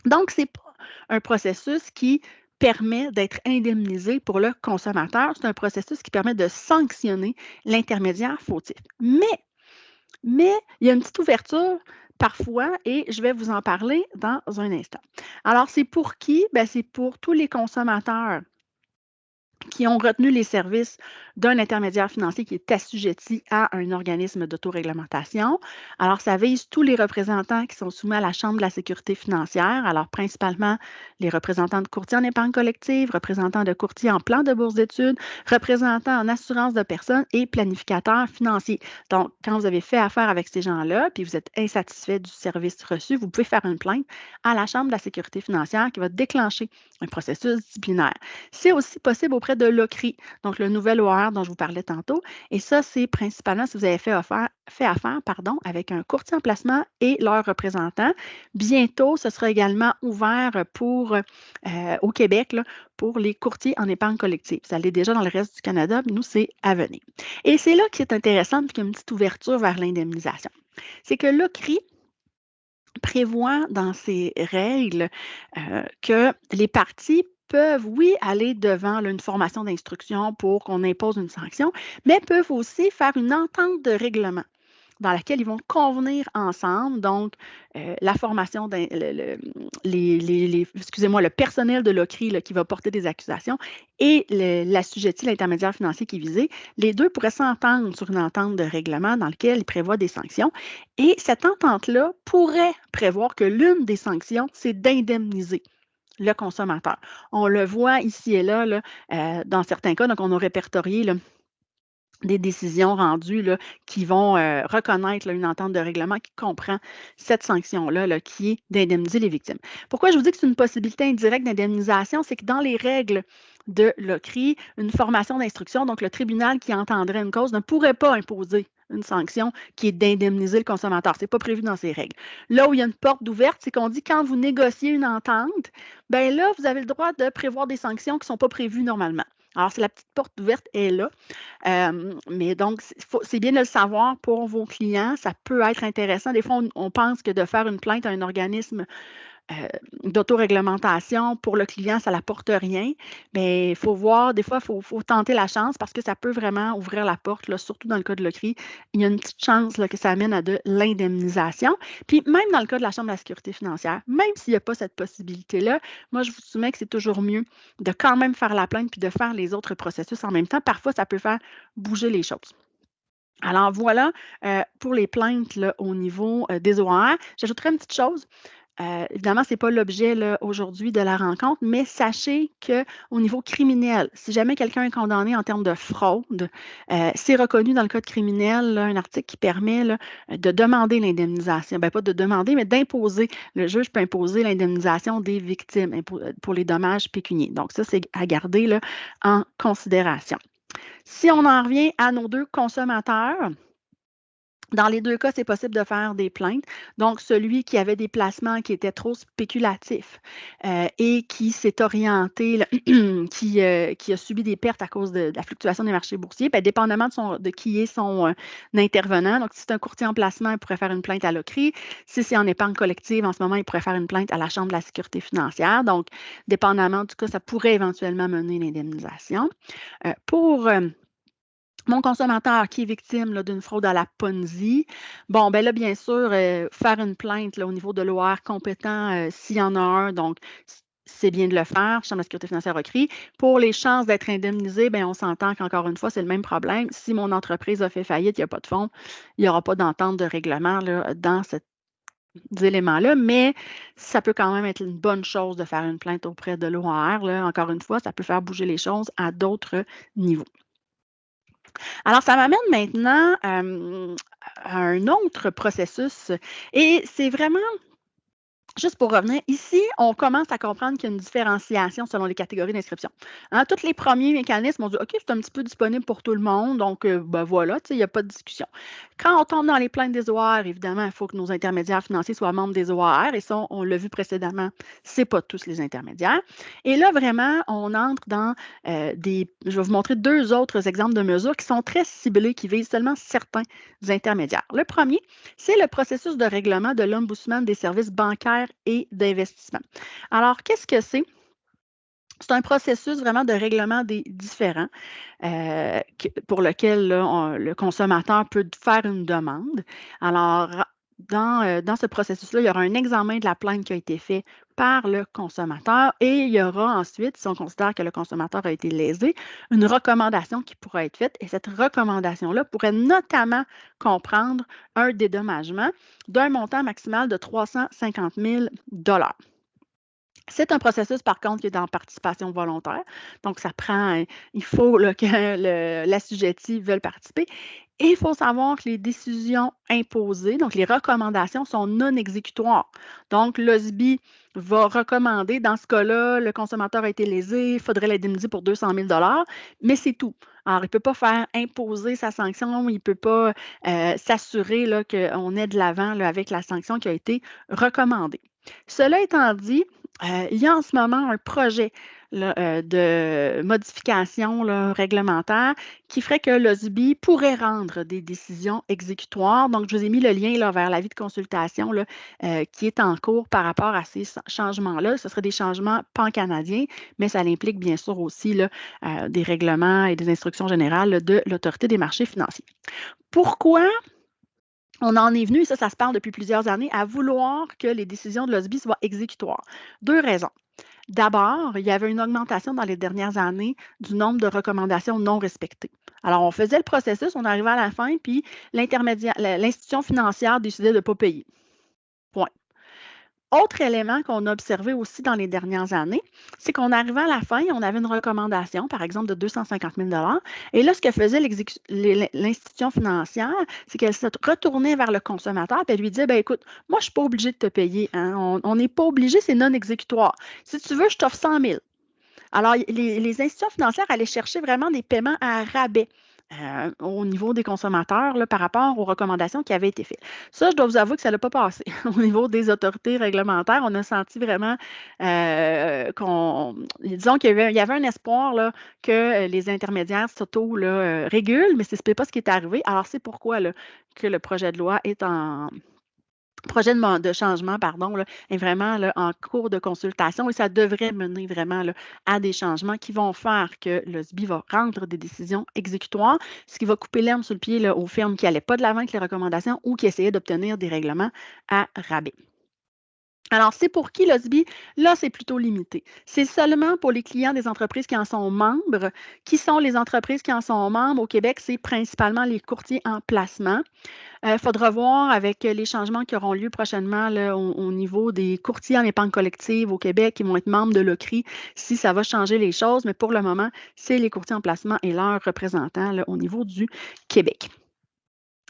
Donc, ce n'est pas un processus qui permet d'être indemnisé pour le consommateur. C'est un processus qui permet de sanctionner l'intermédiaire fautif. Mais il y a une petite ouverture parfois et je vais vous en parler dans un instant. Alors, c'est pour qui? Bien, c'est pour tous les consommateurs qui ont retenu les services d'un intermédiaire financier qui est assujetti à un organisme d'autoréglementation. Alors, ça vise tous les représentants qui sont soumis à la Chambre de la sécurité financière, alors principalement les représentants de courtiers en épargne collective, représentants de courtiers en plan de bourse d'études, représentants en assurance de personnes et planificateurs financiers. Donc, quand vous avez fait affaire avec ces gens-là, puis vous êtes insatisfait du service reçu, vous pouvez faire une plainte à la Chambre de la sécurité financière qui va déclencher un processus disciplinaire. C'est aussi possible auprès de l'OCRI, donc le nouvel OR dont je vous parlais tantôt. Et ça, c'est principalement si vous avez fait affaire avec un courtier en placement et leurs représentants. Bientôt, ce sera également ouvert au Québec là, pour les courtiers en épargne collective. Ça l'est déjà dans le reste du Canada, mais nous, c'est à venir. Et c'est là qui est intéressant, puis qu'il y a une petite ouverture vers l'indemnisation. C'est que l'OCRI prévoit dans ses règles que les parties peuvent, oui, aller devant une formation d'instruction pour qu'on impose une sanction, mais peuvent aussi faire une entente de règlement dans laquelle ils vont convenir ensemble, donc la formation, le personnel de l'OCRI qui va porter des accusations et l'assujetti, l'intermédiaire financier qui est visé, les deux pourraient s'entendre sur une entente de règlement dans laquelle ils prévoient des sanctions. Et cette entente-là pourrait prévoir que l'une des sanctions, c'est d'indemniser le consommateur. On le voit ici et là, dans certains cas, donc on a répertorié des décisions rendues qui vont reconnaître une entente de règlement qui comprend cette sanction-là qui est d'indemniser les victimes. Pourquoi je vous dis que c'est une possibilité indirecte d'indemnisation? C'est que dans les règles de l'OCRI, une formation d'instruction, donc le tribunal qui entendrait une cause ne pourrait pas imposer une sanction qui est d'indemniser le consommateur. Ce n'est pas prévu dans ces règles. Là où il y a une porte ouverte, c'est qu'on dit quand vous négociez une entente, bien là, vous avez le droit de prévoir des sanctions qui ne sont pas prévues normalement. Alors, c'est la petite porte ouverte est là. Mais donc, c'est bien de le savoir pour vos clients. Ça peut être intéressant. Des fois, on pense que de faire une plainte à un organisme d'autoréglementation pour le client, ça n'apporte rien. Mais il faut voir, des fois, il faut tenter la chance parce que ça peut vraiment ouvrir la porte, là, surtout dans le cas de l'OCRI. Il y a une petite chance que ça amène à de l'indemnisation. Puis même dans le cas de la Chambre de la sécurité financière, même s'il n'y a pas cette possibilité-là, moi, je vous soumets que c'est toujours mieux de quand même faire la plainte puis de faire les autres processus en même temps. Parfois, ça peut faire bouger les choses. Alors voilà pour les plaintes au niveau des OR. J'ajouterais une petite chose. Évidemment, ce n'est pas l'objet aujourd'hui de la rencontre, mais sachez qu'au niveau criminel, si jamais quelqu'un est condamné en termes de fraude, c'est reconnu dans le code criminel, un article qui permet de demander l'indemnisation. Bien, pas de demander, mais d'imposer. Le juge peut imposer l'indemnisation des victimes pour les dommages pécuniaires. Donc, ça, c'est à garder en considération. Si on en revient à nos deux consommateurs, dans les deux cas, c'est possible de faire des plaintes. Donc, celui qui avait des placements qui étaient trop spéculatifs et qui s'est orienté, qui a subi des pertes à cause de la fluctuation des marchés boursiers, bien, dépendamment de qui est son intervenant. Donc, si c'est un courtier en placement, il pourrait faire une plainte à l'OCRI. Si c'est en épargne collective, en ce moment, il pourrait faire une plainte à la Chambre de la sécurité financière. Donc, dépendamment du cas, ça pourrait éventuellement mener une indemnisation. Pour mon consommateur qui est victime d'une fraude à la Ponzi, bon, ben là, bien sûr, faire une plainte au niveau de l'OR compétent s'il y en a un, donc c'est bien de le faire, Chambre de la sécurité financière OCRI. Pour les chances d'être indemnisé, bien, on s'entend qu'encore une fois, c'est le même problème. Si mon entreprise a fait faillite, il n'y a pas de fonds, il n'y aura pas d'entente de règlement dans ces éléments-là, mais ça peut quand même être une bonne chose de faire une plainte auprès de l'OR. Encore une fois, ça peut faire bouger les choses à d'autres niveaux. Alors, ça m'amène maintenant à un autre processus et c'est vraiment juste pour revenir, ici, on commence à comprendre qu'il y a une différenciation selon les catégories d'inscription. Hein, tous les premiers mécanismes, on dit OK, c'est un petit peu disponible pour tout le monde, donc ben voilà, il n'y a pas de discussion. Quand on tombe dans les plaintes des OR, évidemment, il faut que nos intermédiaires financiers soient membres des OR, et ça, on l'a vu précédemment, ce n'est pas tous les intermédiaires. Et là, vraiment, on entre dans je vais vous montrer deux autres exemples de mesures qui sont très ciblées, qui visent seulement certains intermédiaires. Le premier, c'est le processus de règlement de l'Ombudsman des services bancaires et d'investissement. Alors, qu'est-ce que c'est? C'est un processus vraiment de règlement des différends pour lequel là, le consommateur peut faire une demande. Alors, dans ce processus-là, il y aura un examen de la plainte qui a été fait par le consommateur et il y aura ensuite, si on considère que le consommateur a été lésé, une recommandation qui pourra être faite et cette recommandation-là pourrait notamment comprendre un dédommagement d'un montant maximal de 350 000 $. C'est un processus, par contre, qui est en participation volontaire. Donc, ça prend, il faut là, que l'assujetti veuille participer. Et il faut savoir que les décisions imposées, donc les recommandations, sont non exécutoires. Donc, l'OSBI va recommander, dans ce cas-là, le consommateur a été lésé, il faudrait l'indemniser pour 200 000 $, mais c'est tout. Alors, il ne peut pas faire imposer sa sanction, il ne peut pas s'assurer qu'on est de l'avant avec la sanction qui a été recommandée. Cela étant dit, il y a en ce moment un projet là, de modification là, réglementaire qui ferait que l'OSBI pourrait rendre des décisions exécutoires. Donc, je vous ai mis le lien là, vers l'avis de consultation là, qui est en cours par rapport à ces changements-là. Ce seraient des changements pan-canadiens, mais ça implique bien sûr aussi là, des règlements et des instructions générales là, de l'Autorité des marchés financiers. Pourquoi on en est venu, et ça se parle depuis plusieurs années, à vouloir que les décisions de l'OSBI soient exécutoires? Deux raisons. D'abord, il y avait une augmentation dans les dernières années du nombre de recommandations non respectées. Alors, on faisait le processus, on arrivait à la fin, puis l'institution financière décidait de ne pas payer. Point. Autre élément qu'on a observé aussi dans les dernières années, c'est qu'on arrivait à la fin, on avait une recommandation, par exemple, de 250 000 $. Et là, ce que faisait l'institution financière, c'est qu'elle se retournait vers le consommateur et elle lui disait, ben écoute, moi, je ne suis pas obligée de te payer. Hein. On n'est pas obligé, c'est non exécutoire. Si tu veux, je t'offre 100 000. Alors, les institutions financières allaient chercher vraiment des paiements à rabais. Au niveau des consommateurs là, par rapport aux recommandations qui avaient été faites. Ça, je dois vous avouer que ça n'a pas passé. Au niveau des autorités réglementaires, on a senti vraiment disons qu'il y avait un espoir là, que les intermédiaires s'auto-régulent, mais ce n'est pas ce qui est arrivé. Alors, c'est pourquoi là, que le projet de loi est projet de changement, pardon, là, est vraiment là, en cours de consultation et ça devrait mener vraiment là, à des changements qui vont faire que le SBI va rendre des décisions exécutoires, ce qui va couper l'herbe sur le pied là, aux firmes qui n'allaient pas de l'avant avec les recommandations ou qui essayaient d'obtenir des règlements à rabais. Alors, c'est pour qui l'OSBI? Là, c'est plutôt limité. C'est seulement pour les clients des entreprises qui en sont membres. Qui sont les entreprises qui en sont membres au Québec? C'est principalement les courtiers en placement. Il faudra voir avec les changements qui auront lieu prochainement là, au niveau des courtiers en épargne collective au Québec qui vont être membres de l'OCRI, si ça va changer les choses. Mais pour le moment, c'est les courtiers en placement et leurs représentants là, au niveau du Québec.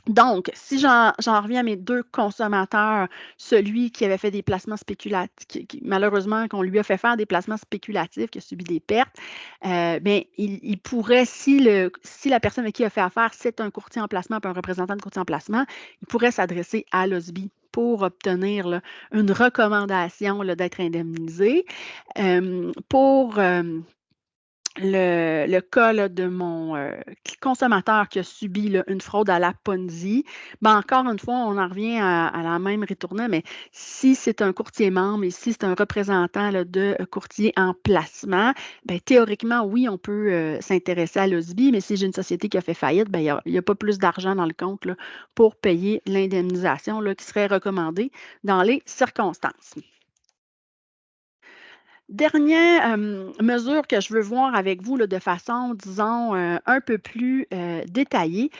Donc, si j'en reviens à mes deux consommateurs, celui qui avait fait des placements spéculatifs, malheureusement, qu'on lui a fait faire des placements spéculatifs, qui a subi des pertes, bien, il pourrait, si la personne avec qui il a fait affaire, c'est un courtier en placement, puis un représentant de courtier en placement, il pourrait s'adresser à l'OSBI pour obtenir là, une recommandation là, d'être indemnisé. Pour le cas là, de mon consommateur qui a subi là, une fraude à la Ponzi, ben, encore une fois, on en revient à la même ritournelle, mais si c'est un courtier membre et si c'est un représentant là, de courtier en placement, ben, théoriquement, oui, on peut s'intéresser à l'OSBI, mais si j'ai une société qui a fait faillite, ben, il n'y a pas plus d'argent dans le compte là, pour payer l'indemnisation qui serait recommandée dans les circonstances. Dernière mesure que je veux voir avec vous là, de façon, disons, un peu plus détaillée,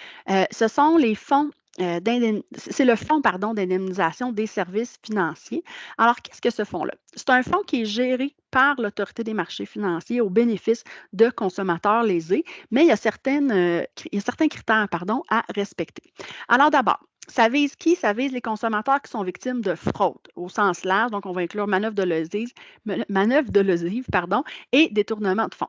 ce sont les fonds c'est le fonds, pardon, d'indemnisation des services financiers. Alors, qu'est-ce que ce fonds-là? C'est un fonds qui est géré par l'Autorité des marchés financiers au bénéfice de consommateurs lésés, mais il y a certains critères, pardon, à respecter. Alors, d'abord, ça vise qui? Ça vise les consommateurs qui sont victimes de fraude au sens large. Donc, on va inclure manœuvre de lesive, pardon, et détournement de fonds.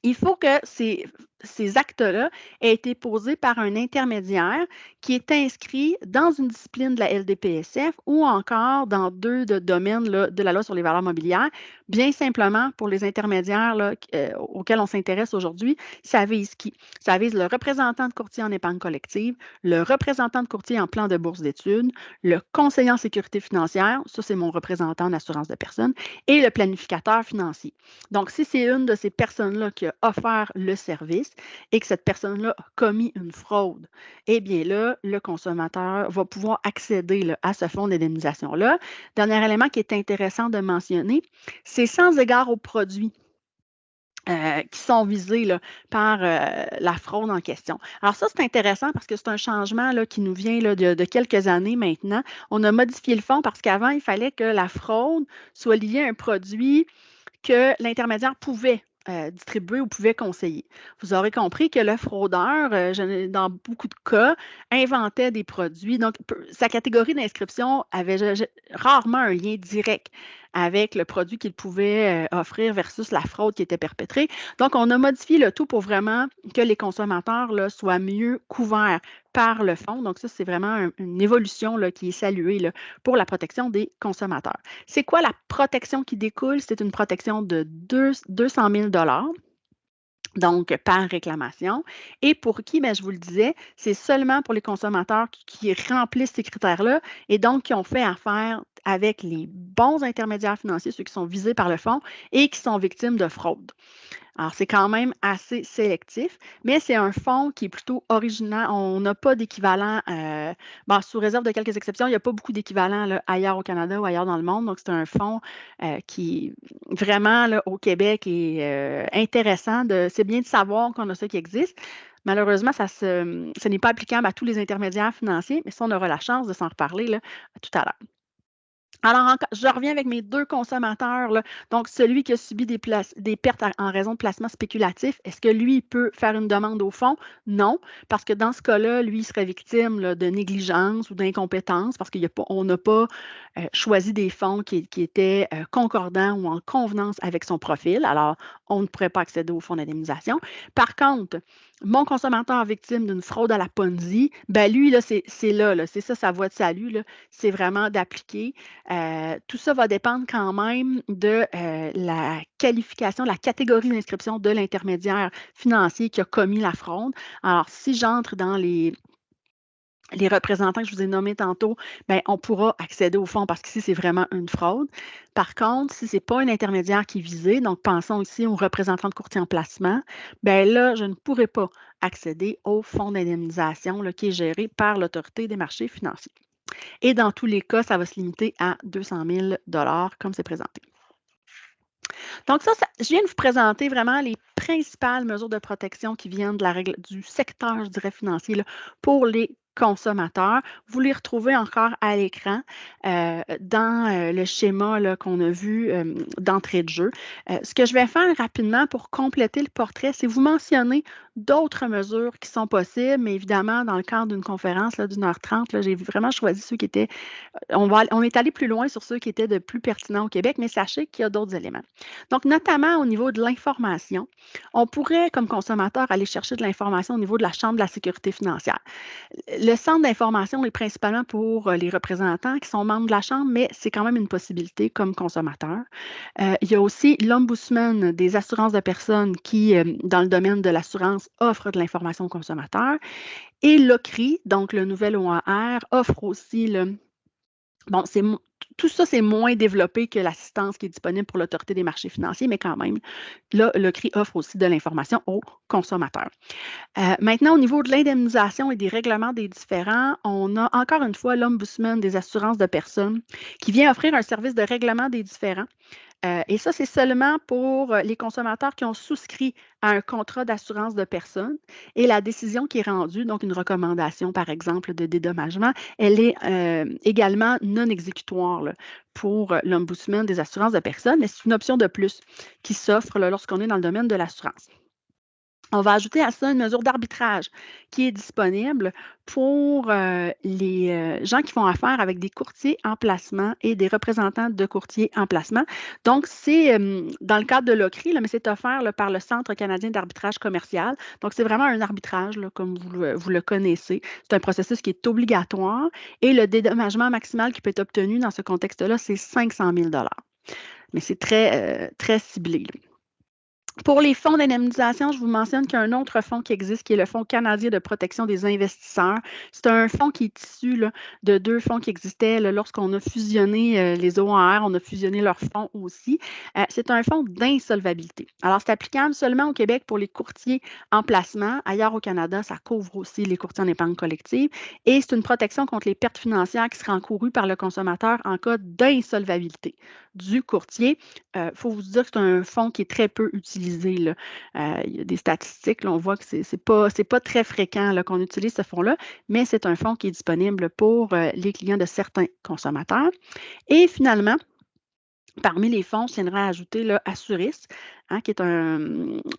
Il faut que ces actes-là aient été posés par un intermédiaire qui est inscrit dans une discipline de la LDPSF ou encore dans deux domaines là, de la loi sur les valeurs mobilières. Bien simplement, pour les intermédiaires là, auxquels on s'intéresse aujourd'hui, ça vise qui? Ça vise le représentant de courtier en épargne collective, le représentant de courtier en plan de bourse d'études, le conseiller en sécurité financière, ça c'est mon représentant en assurance de personnes, et le planificateur financier. Donc, si c'est une de ces personnes-là qui a offert le service et que cette personne-là a commis une fraude, eh bien là, le consommateur va pouvoir accéder là, à ce fonds d'indemnisation-là. Dernier élément qui est intéressant de mentionner, c'est sans égard aux produits. Qui sont visés là, par la fraude en question. Alors ça, c'est intéressant parce que c'est un changement là, qui nous vient là, de quelques années maintenant. On a modifié le fonds parce qu'avant, il fallait que la fraude soit liée à un produit que l'intermédiaire pouvait distribuer ou pouvait conseiller. Vous aurez compris que le fraudeur, dans beaucoup de cas, inventait des produits. Donc, sa catégorie d'inscription avait rarement un lien direct avec le produit qu'il pouvait offrir versus la fraude qui était perpétrée. Donc, on a modifié le tout pour vraiment que les consommateurs là, soient mieux couverts par le fonds. Donc, ça, c'est vraiment une évolution là, qui est saluée là, pour la protection des consommateurs. C'est quoi la protection qui découle? C'est une protection de 200 000 donc par réclamation. Et pour qui? Bien, je vous le disais, c'est seulement pour les consommateurs qui remplissent ces critères-là et donc qui ont fait affaire avec les bons intermédiaires financiers, ceux qui sont visés par le fonds et qui sont victimes de fraude. Alors, c'est quand même assez sélectif, mais c'est un fonds qui est plutôt original. On n'a pas d'équivalent, sous réserve de quelques exceptions, il n'y a pas beaucoup d'équivalents ailleurs au Canada ou ailleurs dans le monde. Donc, c'est un fonds qui, vraiment, là, au Québec, est intéressant. C'est bien de savoir qu'on a ça qui existe. Malheureusement, ce n'est pas applicable à tous les intermédiaires financiers, mais ça, on aura la chance de s'en reparler là, tout à l'heure. Alors, je reviens avec mes deux consommateurs. Là. Donc, celui qui a subi des pertes en raison de placements spéculatifs, est-ce que lui il peut faire une demande au fonds? Non, parce que dans ce cas-là, lui, il serait victime là, de négligence ou d'incompétence parce qu'on n'a pas choisi des fonds qui étaient concordants ou en convenance avec son profil. Alors, on ne pourrait pas accéder au fonds d'indemnisation. Par contre, mon consommateur victime d'une fraude à la Ponzi, ben lui, là, c'est ça sa voie de salut, là, c'est vraiment d'appliquer. Tout ça va dépendre quand même de la qualification, la catégorie d'inscription de l'intermédiaire financier qui a commis la fraude. Alors, si j'entre dans les représentants que je vous ai nommés tantôt, bien, on pourra accéder au fonds parce qu'ici, c'est vraiment une fraude. Par contre, si ce n'est pas un intermédiaire qui est visé, donc pensons ici aux représentants de courtier en placement, bien là, je ne pourrai pas accéder au fonds d'indemnisation qui est géré par l'Autorité des marchés financiers. Et dans tous les cas, ça va se limiter à 200 000 comme c'est présenté. Donc ça, je viens de vous présenter vraiment les principales mesures de protection qui viennent de la règle du secteur, je dirais, financier là, pour les consommateurs. Vous les retrouvez encore à l'écran dans le schéma qu'on a vu d'entrée de jeu. Ce que je vais faire rapidement pour compléter le portrait, c'est vous mentionner d'autres mesures qui sont possibles, mais évidemment, dans le cadre d'une conférence d'une heure 30, j'ai vraiment choisi ceux qui étaient, on est allé plus loin sur ceux qui étaient de plus pertinents au Québec, mais sachez qu'il y a d'autres éléments. Donc, notamment au niveau de l'information, on pourrait, comme consommateur, aller chercher de l'information au niveau de la Chambre de la sécurité financière. Le centre d'information est principalement pour les représentants qui sont membres de la Chambre, mais c'est quand même une possibilité comme consommateur. Il y a aussi l'Ombudsman des assurances de personnes qui, dans le domaine de l'assurance, offre de l'information aux consommateurs. Et l'OCRI, donc le nouvel OAR, offre aussi tout ça, c'est moins développé que l'assistance qui est disponible pour l'Autorité des marchés financiers, mais quand même, là, le CRI offre aussi de l'information aux consommateurs. Maintenant, au niveau de l'indemnisation et des règlements des différends, on a encore une fois l'Ombudsman des assurances de personnes qui vient offrir un service de règlement des différends Et ça, c'est seulement pour les consommateurs qui ont souscrit à un contrat d'assurance de personne et la décision qui est rendue, donc une recommandation, par exemple, de dédommagement, elle est également non exécutoire là, pour l'Ombudsman des assurances de personnes, mais c'est une option de plus qui s'offre lorsqu'on est dans le domaine de l'assurance. On va ajouter à ça une mesure d'arbitrage qui est disponible pour les gens qui font affaire avec des courtiers en placement et des représentants de courtiers en placement. Donc, c'est dans le cadre de l'OCRI, mais c'est offert là, par le Centre canadien d'arbitrage commercial. Donc, c'est vraiment un arbitrage, là, comme vous le connaissez. C'est un processus qui est obligatoire et le dédommagement maximal qui peut être obtenu dans ce contexte-là, c'est 500 000 mais c'est très ciblé. Là. Pour les fonds d'indemnisation, je vous mentionne qu'il y a un autre fonds qui existe, qui est le Fonds canadien de protection des investisseurs. C'est un fonds qui est issu là, de deux fonds qui existaient là, lorsqu'on a fusionné les OAR, on a fusionné leurs fonds aussi. C'est un fonds d'insolvabilité. Alors, c'est applicable seulement au Québec pour les courtiers en placement. Ailleurs au Canada, ça couvre aussi les courtiers en épargne collective. Et c'est une protection contre les pertes financières qui seraient encourues par le consommateur en cas d'insolvabilité du courtier. Il faut vous dire que c'est un fonds qui est très peu utilisé. Là. Il y a des statistiques, là, on voit que ce n'est pas très fréquent là, qu'on utilise ce fonds-là, mais c'est un fonds qui est disponible pour les clients de certains consommateurs. Et finalement, parmi les fonds, je tiendrais à ajouter là, Assuris, qui est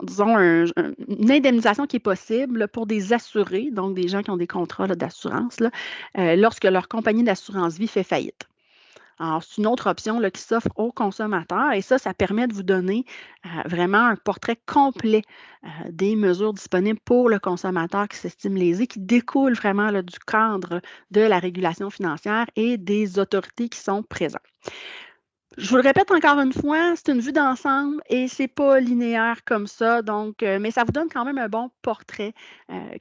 disons, une indemnisation qui est possible là, pour des assurés, donc des gens qui ont des contrats d'assurance, lorsque leur compagnie d'assurance vie fait faillite. Alors, c'est une autre option là, qui s'offre aux consommateurs et ça permet de vous donner vraiment un portrait complet des mesures disponibles pour le consommateur qui s'estime lésé, qui découlent vraiment là, du cadre de la régulation financière et des autorités qui sont présentes. Je vous le répète encore une fois, c'est une vue d'ensemble et c'est pas linéaire comme ça. Donc, mais ça vous donne quand même un bon portrait,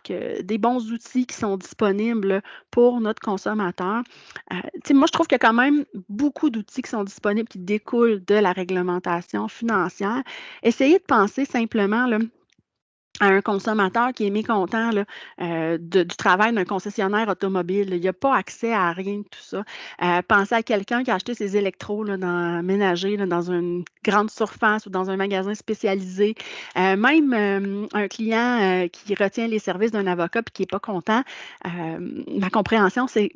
des bons outils qui sont disponibles pour notre consommateur. Moi, je trouve qu'il y a quand même beaucoup d'outils qui sont disponibles qui découlent de la réglementation financière. Essayez de penser simplement là, à un consommateur qui est mécontent là, du travail d'un concessionnaire automobile. Là. Il n'a pas accès à rien de tout ça. Pensez à quelqu'un qui a acheté ses électros là, ménagers là, dans une grande surface ou dans un magasin spécialisé. Même un client qui retient les services d'un avocat et qui n'est pas content. Ma compréhension, c'est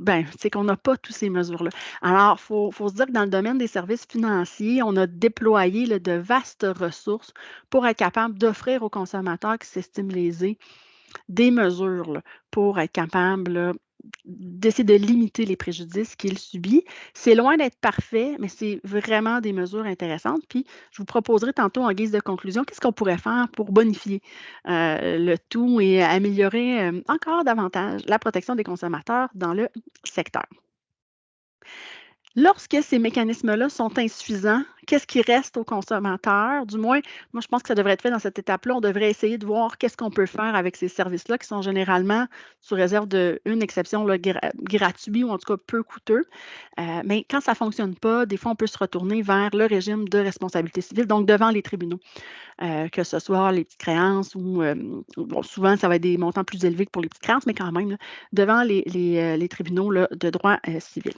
qu'on n'a pas toutes ces mesures-là. Alors, il faut se dire que dans le domaine des services financiers, on a déployé là, de vastes ressources pour être capable d'offrir aux consommateurs qui s'estiment lésés des mesures là, pour être capable d'essayer de limiter les préjudices qu'il subit. C'est loin d'être parfait, mais c'est vraiment des mesures intéressantes. Puis, je vous proposerai tantôt en guise de conclusion, qu'est-ce qu'on pourrait faire pour bonifier le tout et améliorer encore davantage la protection des consommateurs dans le secteur. Lorsque ces mécanismes-là sont insuffisants, qu'est-ce qui reste aux consommateurs? Du moins, moi, je pense que ça devrait être fait dans cette étape-là. On devrait essayer de voir qu'est-ce qu'on peut faire avec ces services-là qui sont généralement, sous réserve d'une exception, là, gratuits ou en tout cas peu coûteux. Mais quand ça ne fonctionne pas, des fois, on peut se retourner vers le régime de responsabilité civile, donc devant les tribunaux, que ce soit les petites créances ou, bon, souvent, ça va être des montants plus élevés que pour les petites créances, mais quand même, là, devant les tribunaux là, de droit civil.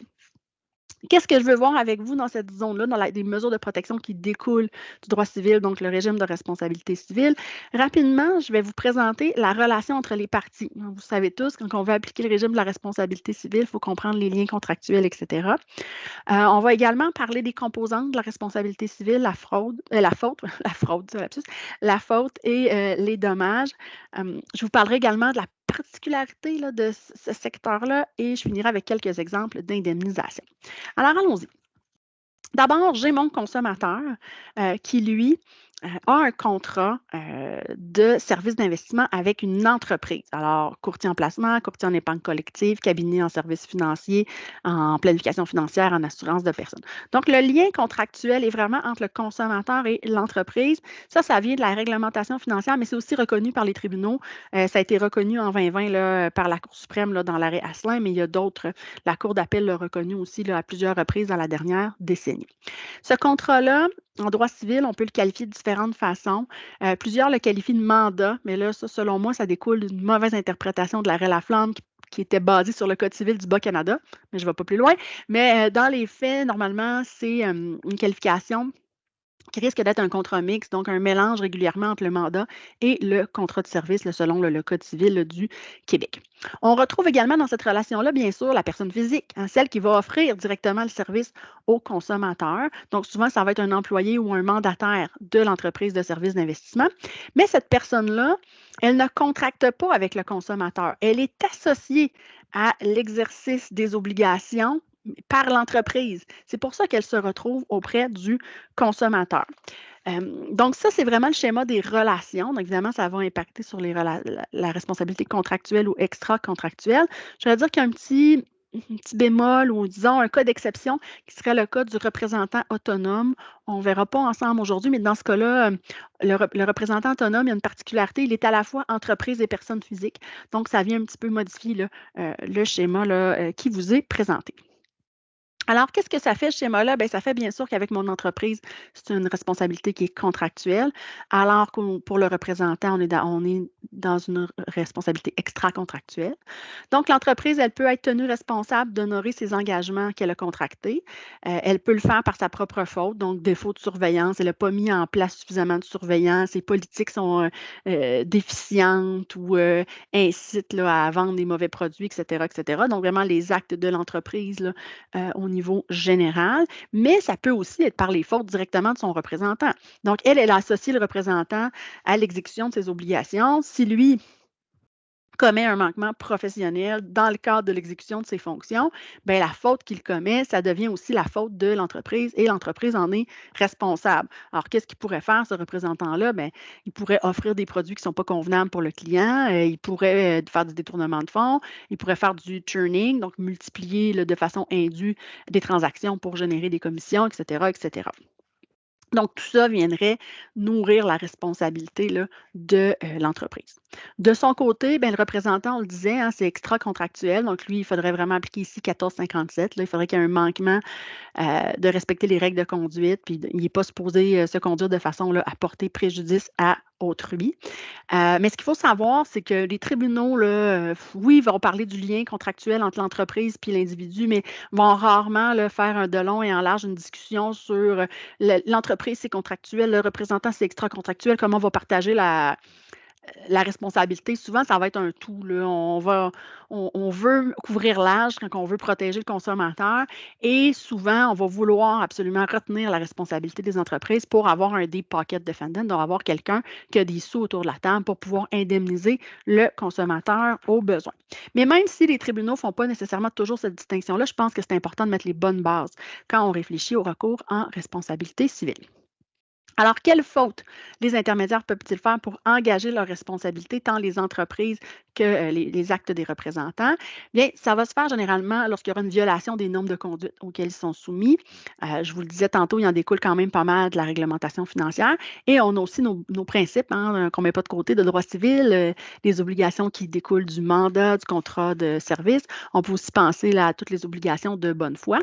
Qu'est-ce que je veux voir avec vous dans cette zone-là, dans des mesures de protection qui découlent du droit civil, donc le régime de responsabilité civile? Rapidement, je vais vous présenter la relation entre les parties. Vous savez tous, quand on veut appliquer le régime de la responsabilité civile, il faut comprendre les liens contractuels, etc. On va également parler des composantes de la responsabilité civile, la faute, la faute et les dommages. Je vous parlerai également de la particularité là, de ce secteur-là et je finirai avec quelques exemples d'indemnisation. Alors, allons-y. D'abord, j'ai mon consommateur qui, lui, a un contrat de service d'investissement avec une entreprise. Alors, courtier en placement, courtier en épargne collective, cabinet en services financiers, en planification financière, en assurance de personnes. Donc, le lien contractuel est vraiment entre le consommateur et l'entreprise. Ça vient de la réglementation financière, mais c'est aussi reconnu par les tribunaux. Ça a été reconnu en 2020 là, par la Cour suprême là, dans l'arrêt Asselin, mais il y a d'autres. La Cour d'appel l'a reconnu aussi là, à plusieurs reprises dans la dernière décennie. Ce contrat-là, en droit civil, on peut le qualifier de différentes façons. Plusieurs le qualifient de mandat, mais là, ça, selon moi, ça découle d'une mauvaise interprétation de l'arrêt Laflamme qui était basée sur le Code civil du Bas-Canada, mais je ne vais pas plus loin. Mais dans les faits, normalement, c'est une qualification qui risque d'être un contrat mixte, donc un mélange régulièrement entre le mandat et le contrat de service selon le Code civil du Québec. On retrouve également dans cette relation-là, bien sûr, la personne physique, celle qui va offrir directement le service au consommateur. Donc, souvent, ça va être un employé ou un mandataire de l'entreprise de services d'investissement. Mais cette personne-là, elle ne contracte pas avec le consommateur. Elle est associée à l'exercice des obligations par l'entreprise. C'est pour ça qu'elle se retrouve auprès du consommateur. Donc, ça, c'est vraiment le schéma des relations. Donc, évidemment, ça va impacter sur la responsabilité contractuelle ou extra-contractuelle. Je vais dire qu'il y a un petit bémol ou, disons, un cas d'exception qui serait le cas du représentant autonome. On ne verra pas ensemble aujourd'hui, mais dans ce cas-là, le représentant autonome, il y a une particularité. Il est à la fois entreprise et personne physique. Donc, ça vient un petit peu modifier le schéma qui vous est présenté. Alors, qu'est-ce que ça fait, ce schéma-là? Bien, ça fait bien sûr qu'avec mon entreprise, c'est une responsabilité qui est contractuelle, alors que pour le représentant, on est dans une responsabilité extra-contractuelle. Donc, l'entreprise, elle peut être tenue responsable d'honorer ses engagements qu'elle a contractés. Elle peut le faire par sa propre faute, donc défaut de surveillance. Elle n'a pas mis en place suffisamment de surveillance. Ses politiques sont déficientes ou incitent à vendre des mauvais produits, etc., etc. Donc, vraiment, les actes de l'entreprise au niveau général, mais ça peut aussi être par les fautes directement de son représentant. Donc, elle associe le représentant à l'exécution de ses obligations. Si lui commet un manquement professionnel dans le cadre de l'exécution de ses fonctions, bien, la faute qu'il commet, ça devient aussi la faute de l'entreprise et l'entreprise en est responsable. Alors, qu'est-ce qu'il pourrait faire, ce représentant-là? Bien, il pourrait offrir des produits qui ne sont pas convenables pour le client, il pourrait faire du détournement de fonds, il pourrait faire du churning, donc multiplier de façon indue des transactions pour générer des commissions, etc., etc. Donc, tout ça viendrait nourrir la responsabilité de l'entreprise. De son côté, bien, le représentant, on le disait, c'est extra-contractuel. Donc, lui, il faudrait vraiment appliquer ici 1457. Il faudrait qu'il y ait un manquement de respecter les règles de conduite, puis il n'est pas supposé se conduire de façon à porter préjudice à autrui. Mais ce qu'il faut savoir, c'est que les tribunaux, oui, vont parler du lien contractuel entre l'entreprise et l'individu, mais vont rarement faire un de long et en large une discussion sur l'entreprise, c'est contractuel, le représentant, c'est extra-contractuel, comment on va partager la responsabilité. Souvent, ça va être un tout. On veut couvrir large quand on veut protéger le consommateur et souvent, on va vouloir absolument retenir la responsabilité des entreprises pour avoir un deep pocket defendant, donc avoir quelqu'un qui a des sous autour de la table pour pouvoir indemniser le consommateur au besoin. Mais même si les tribunaux ne font pas nécessairement toujours cette distinction-là, je pense que c'est important de mettre les bonnes bases quand on réfléchit au recours en responsabilité civile. Alors, quelles fautes les intermédiaires peuvent-ils faire pour engager leurs responsabilités, tant les entreprises que les actes des représentants? Bien, ça va se faire généralement lorsqu'il y aura une violation des normes de conduite auxquelles ils sont soumis. Je vous le disais tantôt, il en découle quand même pas mal de la réglementation financière. Et on a aussi nos principes qu'on ne met pas de côté, de droit civil, les obligations qui découlent du mandat, du contrat de service. On peut aussi penser à toutes les obligations de bonne foi.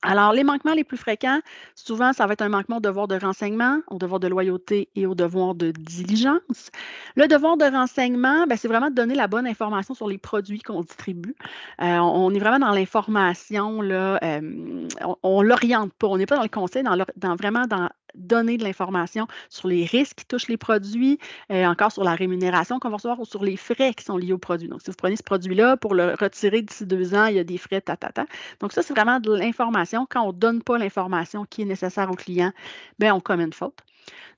Alors, les manquements les plus fréquents, souvent, ça va être un manquement au devoir de renseignement, au devoir de loyauté et au devoir de diligence. Le devoir de renseignement, c'est vraiment de donner la bonne information sur les produits qu'on distribue. On est vraiment dans l'information, on ne l'oriente pas, on n'est pas dans le conseil, vraiment dans donner de l'information sur les risques qui touchent les produits, encore sur la rémunération qu'on va recevoir ou sur les frais qui sont liés au produit. Donc, si vous prenez ce produit-là, pour le retirer d'ici 2 ans, il y a des frais, Donc, ça, c'est vraiment de l'information. Quand on ne donne pas l'information qui est nécessaire au client, bien, on commet une faute.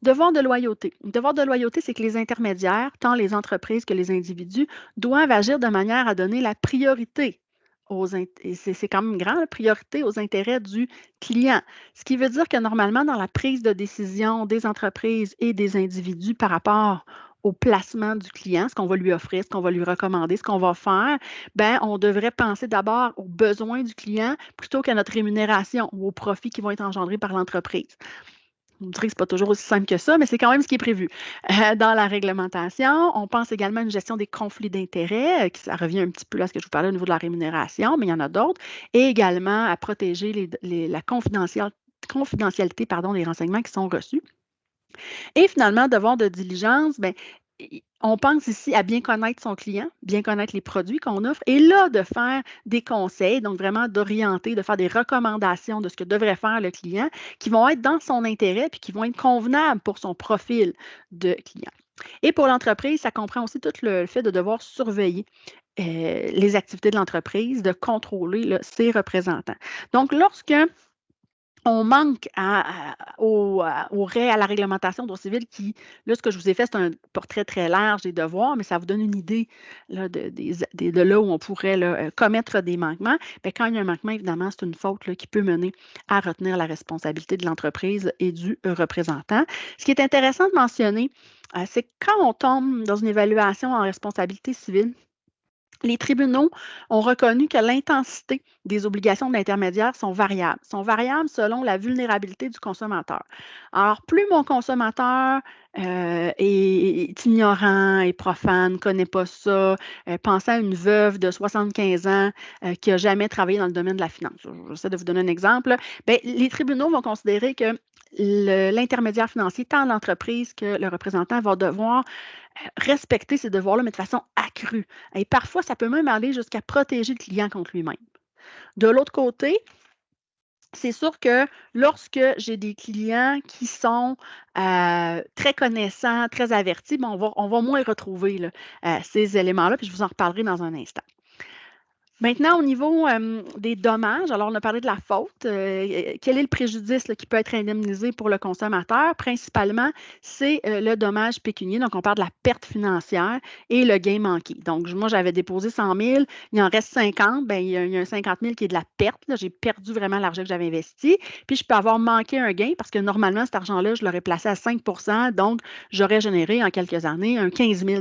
Devoir de loyauté. Le devoir de loyauté, c'est que les intermédiaires, tant les entreprises que les individus, doivent agir de manière à donner la priorité c'est quand même grand, la priorité aux intérêts du client. Ce qui veut dire que normalement, dans la prise de décision des entreprises et des individus par rapport au placement du client, ce qu'on va lui offrir, ce qu'on va lui recommander, ce qu'on va faire, bien, on devrait penser d'abord aux besoins du client plutôt qu'à notre rémunération ou aux profits qui vont être engendrés par l'entreprise. Vous me direz que ce n'est pas toujours aussi simple que ça, mais c'est quand même ce qui est prévu. Dans la réglementation, on pense également à une gestion des conflits d'intérêts, ça revient un petit peu à ce que je vous parlais au niveau de la rémunération, mais il y en a d'autres, et également à protéger la confidentialité des renseignements qui sont reçus. Et finalement, devoir de diligence, bien, on pense ici à bien connaître son client, bien connaître les produits qu'on offre et là, de faire des conseils, donc vraiment d'orienter, de faire des recommandations de ce que devrait faire le client qui vont être dans son intérêt puis qui vont être convenables pour son profil de client. Et pour l'entreprise, ça comprend aussi tout le fait de devoir surveiller les activités de l'entreprise, de contrôler là, ses représentants. Donc, lorsque on manque au à la réglementation droit civil qui, là, ce que je vous ai fait, c'est un portrait très large des devoirs, mais ça vous donne une idée là, de là où on pourrait là, commettre des manquements. Bien, quand il y a un manquement, évidemment, c'est une faute là, qui peut mener à retenir la responsabilité de l'entreprise et du représentant. Ce qui est intéressant de mentionner, c'est que quand on tombe dans une évaluation en responsabilité civile, les tribunaux ont reconnu que l'intensité des obligations de l'intermédiaire sont variables selon la vulnérabilité du consommateur. Alors, plus mon consommateur est ignorant, est profane, ne connaît pas ça, pensez à une veuve de 75 ans qui n'a jamais travaillé dans le domaine de la finance. J'essaie de vous donner un exemple. Bien, les tribunaux vont considérer que l'intermédiaire financier, tant l'entreprise que le représentant, va devoir respecter ces devoirs-là, mais de façon accrue. Et parfois, ça peut même aller jusqu'à protéger le client contre lui-même. De l'autre côté, c'est sûr que lorsque j'ai des clients qui sont très connaissants, très avertis, ben, on va moins retrouver là, ces éléments-là, puis je vous en reparlerai dans un instant. Maintenant, au niveau des dommages, alors on a parlé de la faute. Quel est le préjudice là, qui peut être indemnisé pour le consommateur? Principalement, c'est le dommage pécunier. Donc, on parle de la perte financière et le gain manqué. Donc, moi, j'avais déposé 100 000, il en reste 50. Bien, il y a un 50 000 qui est de la perte. J'ai perdu vraiment l'argent que j'avais investi. Puis, je peux avoir manqué un gain parce que normalement, cet argent-là, je l'aurais placé à 5 donc j'aurais généré en quelques années un 15 000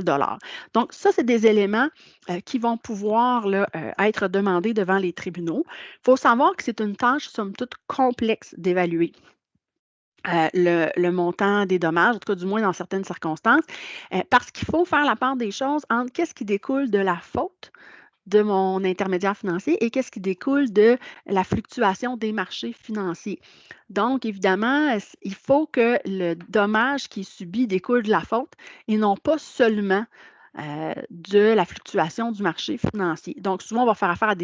Donc, ça, c'est des éléments qui vont pouvoir là, être demandés devant les tribunaux. Il faut savoir que c'est une tâche, somme toute, complexe d'évaluer. Le montant des dommages, en tout cas du moins dans certaines circonstances, parce qu'il faut faire la part des choses entre qu'est-ce qui découle de la faute de mon intermédiaire financier et qu'est-ce qui découle de la fluctuation des marchés financiers. Donc, évidemment, il faut que le dommage qui est subi découle de la faute et non pas seulement de la fluctuation du marché financier. Donc, souvent, on va faire affaire avec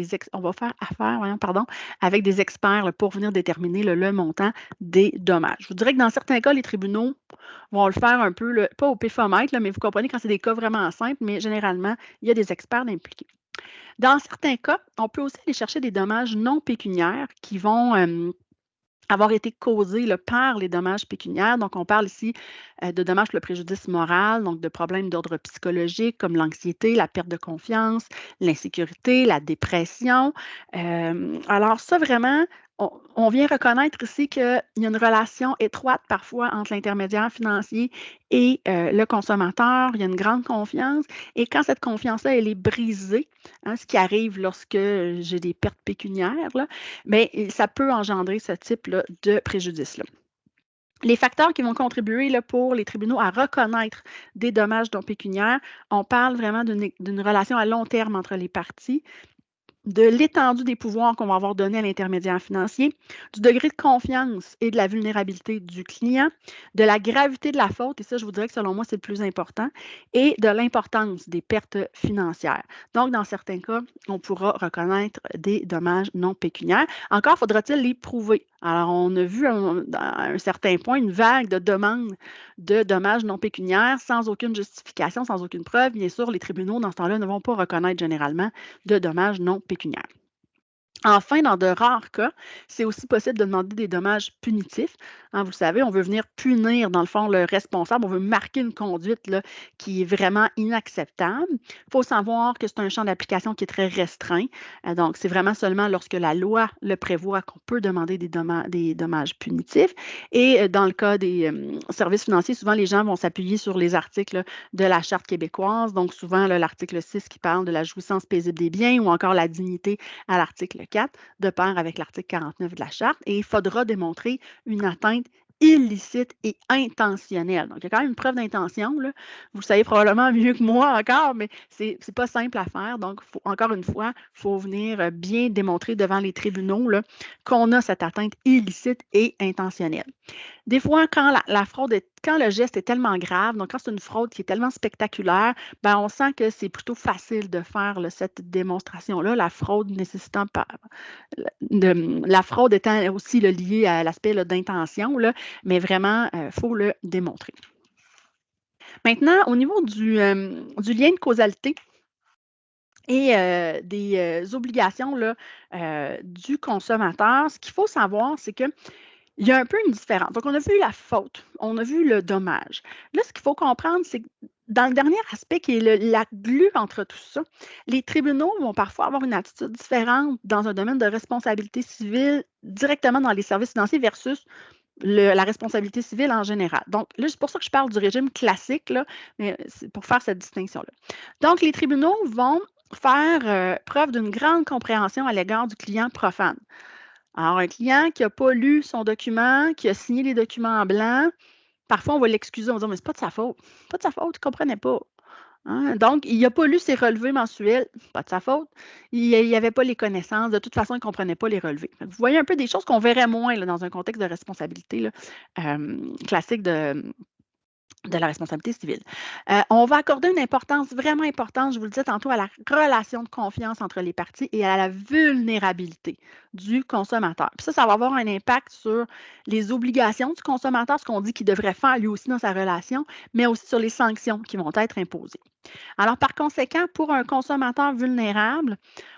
des experts là, pour venir déterminer le montant des dommages. Je vous dirais que dans certains cas, les tribunaux vont le faire un peu, pas au péfomètre, mais vous comprenez quand c'est des cas vraiment simples, mais généralement, il y a des experts impliqués. Dans certains cas, on peut aussi aller chercher des dommages non pécuniaires qui vont avoir été causés là, par les dommages pécuniaires. Donc, on parle ici de dommages pour le préjudice moral, donc de problèmes d'ordre psychologique comme l'anxiété, la perte de confiance, l'insécurité, la dépression. Alors, ça, vraiment, on vient reconnaître ici qu'il y a une relation étroite parfois entre l'intermédiaire financier et le consommateur. Il y a une grande confiance. Et quand cette confiance-là, elle est brisée, hein, ce qui arrive lorsque j'ai des pertes pécuniaires, là, mais ça peut engendrer ce type là, de préjudice-là. Les facteurs qui vont contribuer là, pour les tribunaux à reconnaître des dommages non pécuniaires, on parle vraiment d'une relation à long terme entre les parties, de l'étendue des pouvoirs qu'on va avoir donnés à l'intermédiaire financier, du degré de confiance et de la vulnérabilité du client, de la gravité de la faute, et ça, je vous dirais que selon moi, c'est le plus important, et de l'importance des pertes financières. Donc, dans certains cas, on pourra reconnaître des dommages non pécuniaires. Encore faudra-t-il les prouver. Alors, on a vu à un certain point une vague de demandes de dommages non pécuniaires sans aucune justification, sans aucune preuve. Bien sûr, les tribunaux, dans ce temps-là, ne vont pas reconnaître généralement de dommages non pécuniaires. Enfin, dans de rares cas, c'est aussi possible de demander des dommages punitifs. Hein, vous le savez, on veut venir punir, dans le fond, le responsable. On veut marquer une conduite là, qui est vraiment inacceptable. Il faut savoir que c'est un champ d'application qui est très restreint. Donc, c'est vraiment seulement lorsque la loi le prévoit qu'on peut demander des dommages punitifs. Et dans le cas des services financiers, souvent, les gens vont s'appuyer sur les articles là, de la Charte québécoise. Donc, souvent, l'article 6 qui parle de la jouissance paisible des biens ou encore la dignité à l'article 4, de pair avec l'article 49 de la Charte, et il faudra démontrer une atteinte illicite et intentionnelle. Donc, il y a quand même une preuve d'intention. Vous le savez probablement mieux que moi encore, mais ce n'est pas simple à faire. Donc, encore une fois, il faut venir bien démontrer devant les tribunaux qu'on a cette atteinte illicite et intentionnelle. Des fois, quand la fraude est quand le geste est tellement grave, donc quand c'est une fraude qui est tellement spectaculaire, ben, on sent que c'est plutôt facile de faire là, cette démonstration-là, la fraude nécessitant pas la fraude étant aussi là, liée à l'aspect là, d'intention, là, mais vraiment, il faut le démontrer. Maintenant, au niveau du lien de causalité et des obligations là, du consommateur, ce qu'il faut savoir, c'est qu'il y a un peu une différence. Donc, on a vu la faute, on a vu le dommage. Là, ce qu'il faut comprendre, c'est que dans le dernier aspect qui est la glue entre tout ça, les tribunaux vont parfois avoir une attitude différente dans un domaine de responsabilité civile directement dans les services financiers versus la responsabilité civile en général. Donc, là, c'est pour ça que je parle du régime classique, là, mais c'est pour faire cette distinction-là. Donc, les tribunaux vont faire preuve d'une grande compréhension à l'égard du client profane. Alors, un client qui n'a pas lu son document, qui a signé les documents en blanc, parfois on va l'excuser, on va dire, mais c'est pas de sa faute. Pas de sa faute, il ne comprenait pas. Hein? Donc, il n'a pas lu ses relevés mensuels, pas de sa faute. Il n'y avait pas les connaissances. De toute façon, il ne comprenait pas les relevés. Vous voyez un peu des choses qu'on verrait moins là, dans un contexte de responsabilité là, classique de la responsabilité civile. On va accorder une importance vraiment importante, je vous le disais tantôt, à la relation de confiance entre les parties et à la vulnérabilité du consommateur. Puis ça va avoir un impact sur les obligations du consommateur, ce qu'on dit qu'il devrait faire lui aussi dans sa relation, mais aussi sur les sanctions qui vont être imposées. Alors, par conséquent, pour un consommateur vulnérable,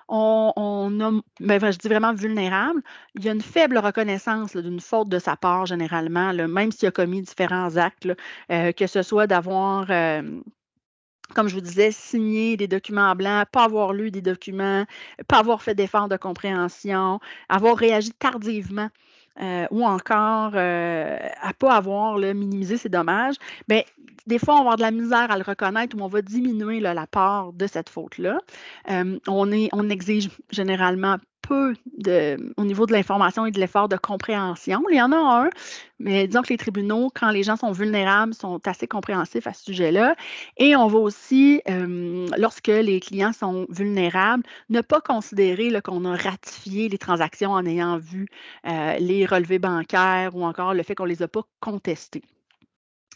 je dis vraiment vulnérable, il y a une faible reconnaissance d'une faute de sa part généralement, là, même s'il a commis différents actes, là, que ce soit d'avoir, comme je vous disais, signé des documents en blanc, pas avoir lu des documents, pas avoir fait d'efforts de compréhension, avoir réagi tardivement. Ou encore à ne pas avoir là, minimisé ses dommages, bien, des fois, on va avoir de la misère à le reconnaître ou on va diminuer là, la part de cette faute-là. On exige généralement peu au niveau de l'information et de l'effort de compréhension. Il y en a un, mais disons que les tribunaux, quand les gens sont vulnérables, sont assez compréhensifs à ce sujet-là. Et on va aussi, lorsque les clients sont vulnérables, ne pas considérer qu'on a ratifié les transactions en ayant vu les relevés bancaires ou encore le fait qu'on ne les a pas contestés.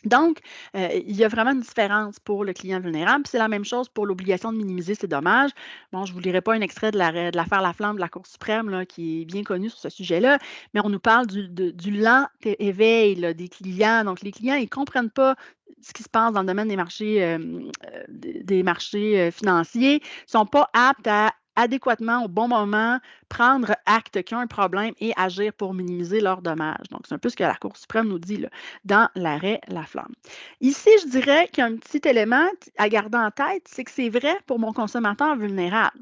Donc, il y a vraiment une différence pour le client vulnérable. C'est la même chose pour l'obligation de minimiser ses dommages. Bon, je ne vous lirai pas un extrait de l'affaire Laflamme de la Cour suprême là, qui est bien connue sur ce sujet-là, mais on nous parle du lent éveil là, des clients. Donc, les clients, ils ne comprennent pas ce qui se passe dans le domaine des marchés financiers, ne sont pas aptes à adéquatement, au bon moment, prendre acte qu'il y a un problème et agir pour minimiser leurs dommages. Donc, c'est un peu ce que la Cour suprême nous dit là, dans l'arrêt Laflamme. Ici, je dirais qu'il y a un petit élément à garder en tête, c'est que c'est vrai pour mon consommateur vulnérable.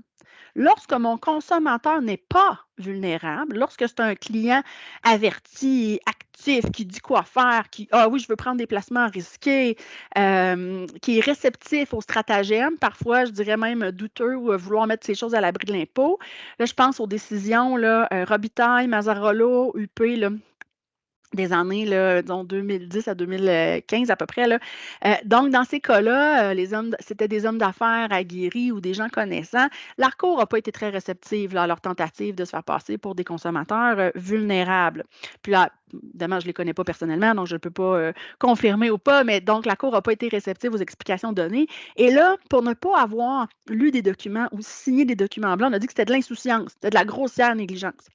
Lorsque mon consommateur n'est pas vulnérable, lorsque c'est un client averti, actif, qui dit quoi faire, ah oui, je veux prendre des placements risqués, qui est réceptif aux stratagèmes, parfois, je dirais même douteux ou vouloir mettre ces choses à l'abri de l'impôt. Là, je pense aux décisions, là, Robitaille, Mazzarolo, UP, là, des années, là, disons 2010 à 2015 à peu près. Là. Donc, dans ces cas-là, c'était des hommes d'affaires aguerris ou des gens connaissants. La Cour n'a pas été très réceptive là, à leur tentative de se faire passer pour des consommateurs vulnérables. Puis là, évidemment, je ne les connais pas personnellement, donc je ne peux pas confirmer ou pas, mais donc la Cour n'a pas été réceptive aux explications données. Et là, pour ne pas avoir lu des documents ou signé des documents blancs, on a dit que c'était de l'insouciance, c'était de la grossière négligence.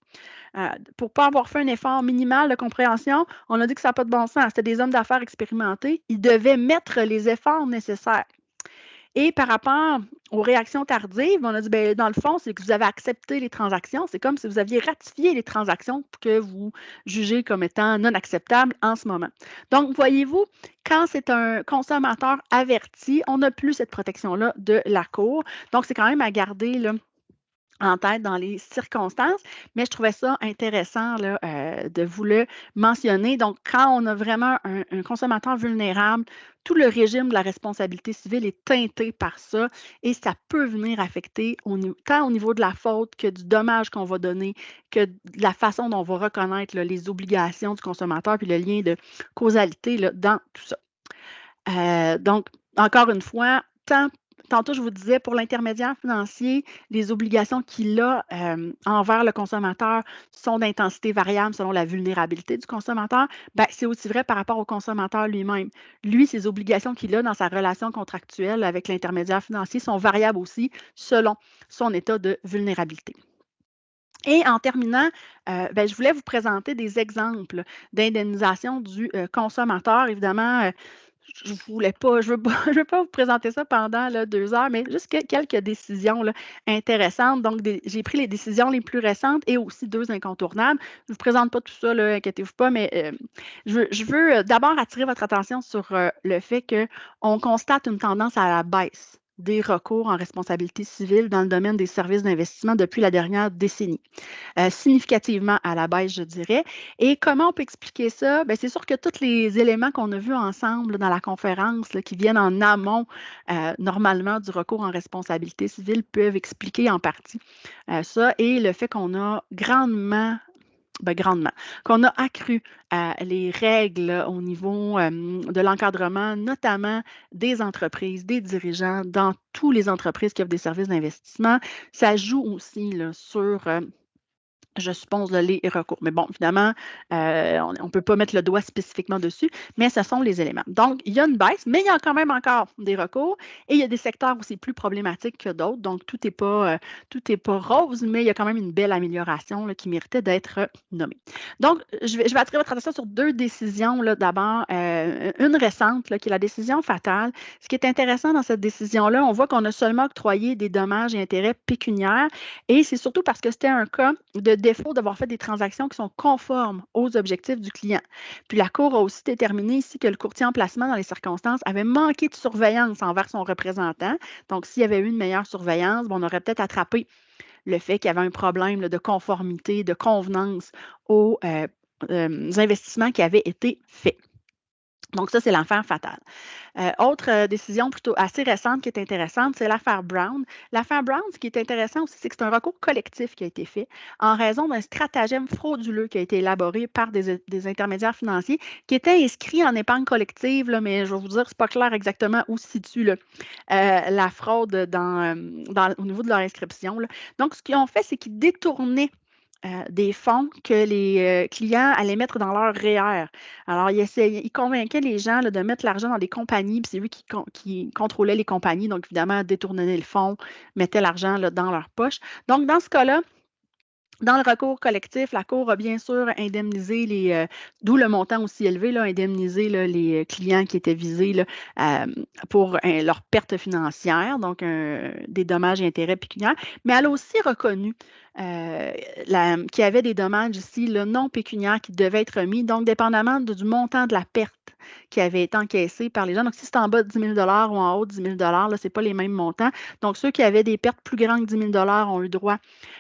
Pour ne pas avoir fait un effort minimal de compréhension, on a dit que ça n'a pas de bon sens. C'était des hommes d'affaires expérimentés. Ils devaient mettre les efforts nécessaires. Et par rapport aux réactions tardives, on a dit, bien, dans le fond, c'est que vous avez accepté les transactions. C'est comme si vous aviez ratifié les transactions que vous jugez comme étant non acceptables en ce moment. Donc, voyez-vous, quand c'est un consommateur averti, on n'a plus cette protection-là de la Cour. Donc, c'est quand même à garder là, en tête dans les circonstances, mais je trouvais ça intéressant là, de vous le mentionner. Donc, quand on a vraiment un consommateur vulnérable, tout le régime de la responsabilité civile est teinté par ça et ça peut venir affecter tant au niveau de la faute que du dommage qu'on va donner, que de la façon dont on va reconnaître là, les obligations du consommateur puis le lien de causalité là, dans tout ça. Donc, encore une fois, tant tantôt, je vous disais, pour l'intermédiaire financier, les obligations qu'il a envers le consommateur sont d'intensité variable selon la vulnérabilité du consommateur. Ben, c'est aussi vrai par rapport au consommateur lui-même. Lui, ses obligations qu'il a dans sa relation contractuelle avec l'intermédiaire financier sont variables aussi selon son état de vulnérabilité. Et en terminant, ben, je voulais vous présenter des exemples d'indemnisation du consommateur. Évidemment, je ne veux pas, je veux pas vous présenter ça pendant là, 2 heures, mais juste quelques décisions là, intéressantes. Donc, j'ai pris les décisions les plus récentes et aussi 2 incontournables. Je ne vous présente pas tout ça, là, inquiétez-vous pas, mais je veux d'abord attirer votre attention sur le fait qu'on constate une tendance à la baisse des recours en responsabilité civile dans le domaine des services d'investissement depuis la dernière décennie. Significativement à la baisse, je dirais. Et comment on peut expliquer ça? Bien, c'est sûr que tous les éléments qu'on a vus ensemble dans la conférence, là, qui viennent en amont normalement du recours en responsabilité civile, peuvent expliquer en partie ça et le fait qu'on a grandement qu'on a accru les règles au niveau de l'encadrement, notamment des entreprises, des dirigeants dans toutes les entreprises qui offrent des services d'investissement. Ça joue aussi là, sur je suppose, là, les recours. Mais bon, évidemment, on ne peut pas mettre le doigt spécifiquement dessus, mais ce sont les éléments. Donc, il y a une baisse, mais il y a quand même encore des recours et il y a des secteurs aussi plus problématiques que d'autres. Donc, tout n'est pas rose, mais il y a quand même une belle amélioration là, qui méritait d'être nommée. Donc, je vais attirer votre attention sur 2 décisions. D'abord, une récente, là, qui est la décision fatale. Ce qui est intéressant dans cette décision-là, on voit qu'on a seulement octroyé des dommages et intérêts pécuniaires et c'est surtout parce que c'était un cas de défaut d'avoir fait des transactions qui sont conformes aux objectifs du client. Puis la Cour a aussi déterminé ici que le courtier en placement, dans les circonstances, avait manqué de surveillance envers son représentant. Donc, s'il y avait eu une meilleure surveillance, on aurait peut-être attrapé le fait qu'il y avait un problème là, de conformité, de convenance aux investissements qui avaient été faits. Donc, ça, c'est l'affaire fatale. Autre décision plutôt assez récente qui est intéressante, c'est l'affaire Brown. L'affaire Brown, ce qui est intéressant aussi, c'est que c'est un recours collectif qui a été fait en raison d'un stratagème frauduleux qui a été élaboré par des intermédiaires financiers qui étaient inscrits en épargne collective, là, mais je vais vous dire, c'est pas clair exactement où se situe là, la fraude au niveau de leur inscription. Là. Donc, ce qu'ils ont fait, c'est qu'ils détournaient des fonds que les clients allaient mettre dans leur REER. Alors, ils convainquaient les gens là, de mettre l'argent dans des compagnies, puis c'est eux qui contrôlaient les compagnies, donc évidemment, détournaient le fonds, mettaient l'argent là, dans leur poche. Donc, dans ce cas-là, dans le recours collectif, la Cour a bien sûr indemnisé d'où le montant aussi élevé, là, indemnisé là, les clients qui étaient visés là, pour leur perte financière, donc des dommages et intérêts pécuniaires, mais elle a aussi reconnu qu'il y avait des dommages ici là, non pécuniaires qui devaient être remis, donc dépendamment du montant de la perte qui avait été encaissée par les gens. Donc, si c'est en bas de 10 000 ou en haut de 10 000 là, ce n'est pas les mêmes montants. Donc, ceux qui avaient des pertes plus grandes que 10 000 ont eu droit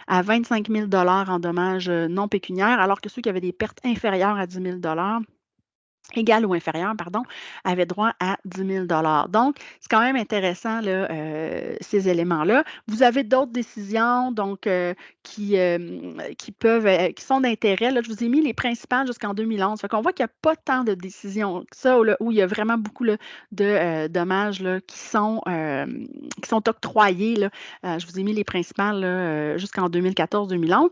à 25 000 en dommages non pécuniaires, alors que ceux qui avaient des pertes inférieures à 10 000 égal ou inférieur, pardon, avait droit à 10 000 Donc, c'est quand même intéressant, là, ces éléments-là. Vous avez d'autres décisions donc, qui sont d'intérêt. Là, je vous ai mis les principales jusqu'en 2011. Fait qu'on voit qu'il n'y a pas tant de décisions que ça, là, où il y a vraiment beaucoup là, de dommages là, qui sont octroyés. Là. Je vous ai mis les principales là, jusqu'en 2014-2011.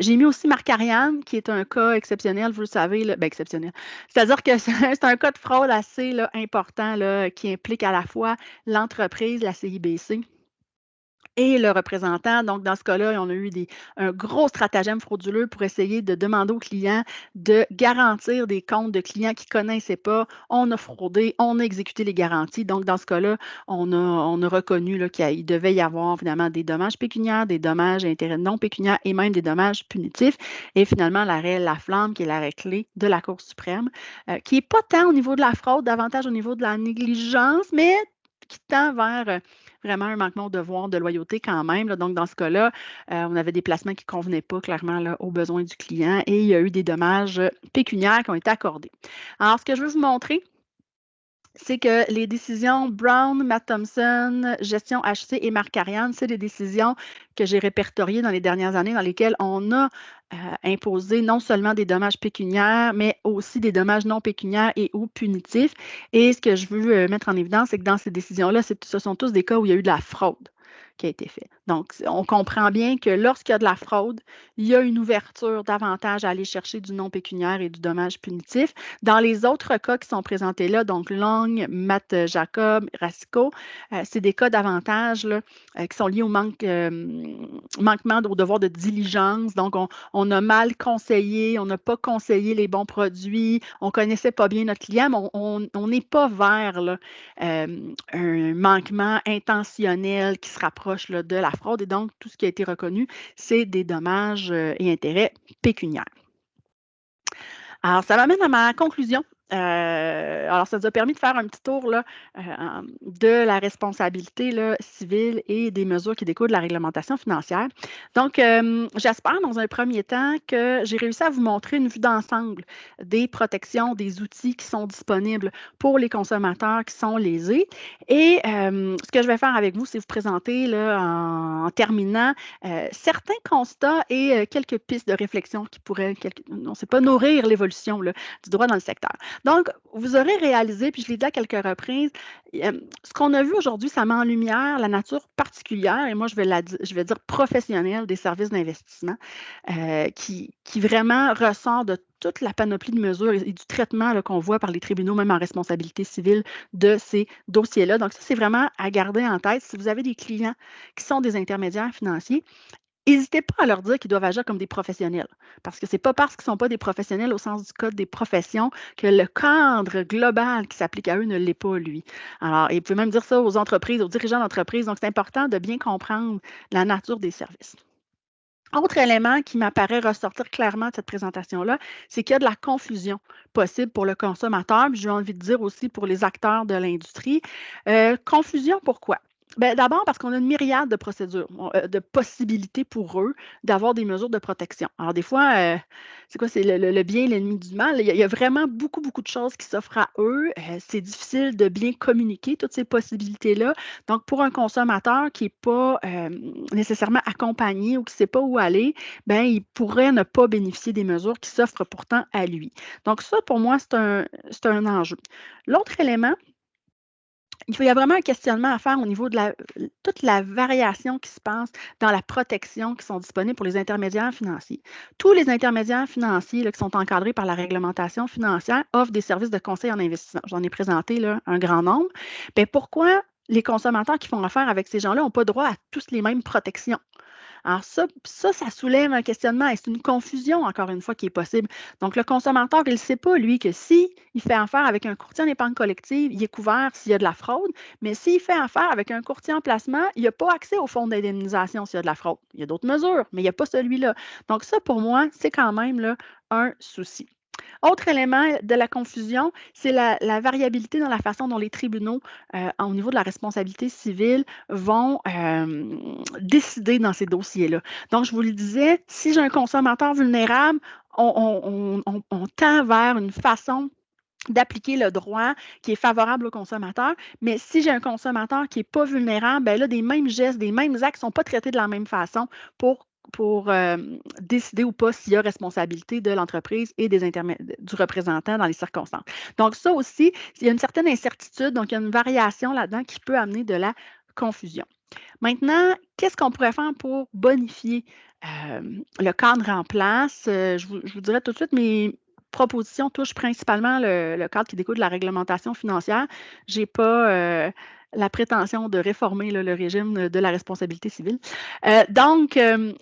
J'ai mis aussi Marc Ariane, qui est un cas exceptionnel, vous le savez, là, exceptionnel. C'est-à-dire que c'est un cas de fraude assez là, important là, qui implique à la fois l'entreprise, la CIBC, et le représentant. Donc, dans ce cas-là, on a eu un gros stratagème frauduleux pour essayer de demander aux clients de garantir des comptes de clients qu'ils ne connaissaient pas. On a fraudé, on a exécuté les garanties. Donc, dans ce cas-là, on a reconnu là, qu'il devait y avoir finalement des dommages pécuniaires, des dommages et intérêts non pécuniaires et même des dommages punitifs. Et finalement, l'arrêt Laflamme, qui est l'arrêt clé de la Cour suprême, qui n'est pas tant au niveau de la fraude, davantage au niveau de la négligence, mais qui tend vers vraiment un manquement au devoir de loyauté quand même. Là. Donc, dans ce cas-là, on avait des placements qui ne convenaient pas clairement là, aux besoins du client et il y a eu des dommages pécuniaires qui ont été accordés. Alors, ce que je veux vous montrer, c'est que les décisions Brown, Matt Thompson, Gestion HC et Marc Ariane, c'est des décisions que j'ai répertoriées dans les dernières années dans lesquelles on a imposer non seulement des dommages pécuniaires, mais aussi des dommages non pécuniaires et ou punitifs. Et ce que je veux mettre en évidence, c'est que dans ces décisions-là, ce sont tous des cas où il y a eu de la fraude qui a été faite. Donc, on comprend bien que lorsqu'il y a de la fraude, il y a une ouverture davantage à aller chercher du non pécuniaire et du dommage punitif. Dans les autres cas qui sont présentés là, donc Long, Matt Jacob, Racicot, c'est des cas davantage qui sont liés au manquement au devoir de diligence. Donc, on a mal conseillé, on n'a pas conseillé les bons produits, on ne connaissait pas bien notre client, mais on n'est pas vers un manquement intentionnel qui se rapproche de la fraude. Et donc, tout ce qui a été reconnu, c'est des dommages et intérêts pécuniaires. Alors, ça m'amène à ma conclusion. Alors, ça nous a permis de faire un petit tour de la responsabilité civile et des mesures qui découlent de la réglementation financière. Donc, j'espère dans un premier temps que j'ai réussi à vous montrer une vue d'ensemble des protections, des outils qui sont disponibles pour les consommateurs qui sont lésés. Et ce que je vais faire avec vous, c'est vous présenter en terminant certains constats et quelques pistes de réflexion qui pourraient, on ne sait pas, nourrir l'évolution du droit dans le secteur. Donc, vous aurez réalisé, puis je l'ai dit à quelques reprises, ce qu'on a vu aujourd'hui, ça met en lumière la nature particulière, et moi, je vais dire professionnelle des services d'investissement, qui vraiment ressort de toute la panoplie de mesures et du traitement qu'on voit par les tribunaux, même en responsabilité civile, de ces dossiers-là. Donc, ça, c'est vraiment à garder en tête. Si vous avez des clients qui sont des intermédiaires financiers, n'hésitez pas à leur dire qu'ils doivent agir comme des professionnels, parce que ce n'est pas parce qu'ils ne sont pas des professionnels au sens du Code des professions que le cadre global qui s'applique à eux ne l'est pas, lui. Alors, et vous pouvez même dire ça aux entreprises, aux dirigeants d'entreprise. Donc, c'est important de bien comprendre la nature des services. Autre élément qui m'apparaît ressortir clairement de cette présentation-là, c'est qu'il y a de la confusion possible pour le consommateur, puis j'ai envie de dire aussi pour les acteurs de l'industrie. Confusion, pourquoi? Bien, d'abord parce qu'on a une myriade de procédures, de possibilités pour eux d'avoir des mesures de protection. Alors, des fois, c'est quoi? C'est le bien et l'ennemi du mal. Il y a vraiment beaucoup, beaucoup de choses qui s'offrent à eux. C'est difficile de bien communiquer toutes ces possibilités-là. Donc, pour un consommateur qui n'est pas nécessairement accompagné ou qui ne sait pas où aller, bien, il pourrait ne pas bénéficier des mesures qui s'offrent pourtant à lui. Donc, ça, pour moi, c'est un enjeu. L'autre élément, il y a vraiment un questionnement à faire au niveau de toute la variation qui se passe dans la protection qui sont disponibles pour les intermédiaires financiers. Tous les intermédiaires financiers qui sont encadrés par la réglementation financière offrent des services de conseil en investissement. J'en ai présenté un grand nombre. Bien, pourquoi les consommateurs qui font affaire avec ces gens-là n'ont pas droit à tous les mêmes protections? Alors ça soulève un questionnement et c'est une confusion, encore une fois, qui est possible. Donc, le consommateur, il ne sait pas, lui, que s'il fait affaire avec un courtier en épargne collective, il est couvert s'il y a de la fraude, mais s'il fait affaire avec un courtier en placement, il n'a pas accès au fonds d'indemnisation s'il y a de la fraude. Il y a d'autres mesures, mais il n'y a pas celui-là. Donc, ça, pour moi, c'est quand même un souci. Autre élément de la confusion, c'est la variabilité dans la façon dont les tribunaux, au niveau de la responsabilité civile, vont décider dans ces dossiers-là. Donc, je vous le disais, si j'ai un consommateur vulnérable, on tend vers une façon d'appliquer le droit qui est favorable au consommateur. Mais si j'ai un consommateur qui n'est pas vulnérable, bien là, des mêmes gestes, des mêmes actes ne sont pas traités de la même façon pour décider ou pas s'il y a responsabilité de l'entreprise et du représentant dans les circonstances. Donc, ça aussi, il y a une certaine incertitude, donc il y a une variation là-dedans qui peut amener de la confusion. Maintenant, qu'est-ce qu'on pourrait faire pour bonifier le cadre en place? Je vous dirais tout de suite, mes propositions touchent principalement le cadre qui découle de la réglementation financière. Je n'ai pas la prétention de réformer le régime de la responsabilité civile. Donc,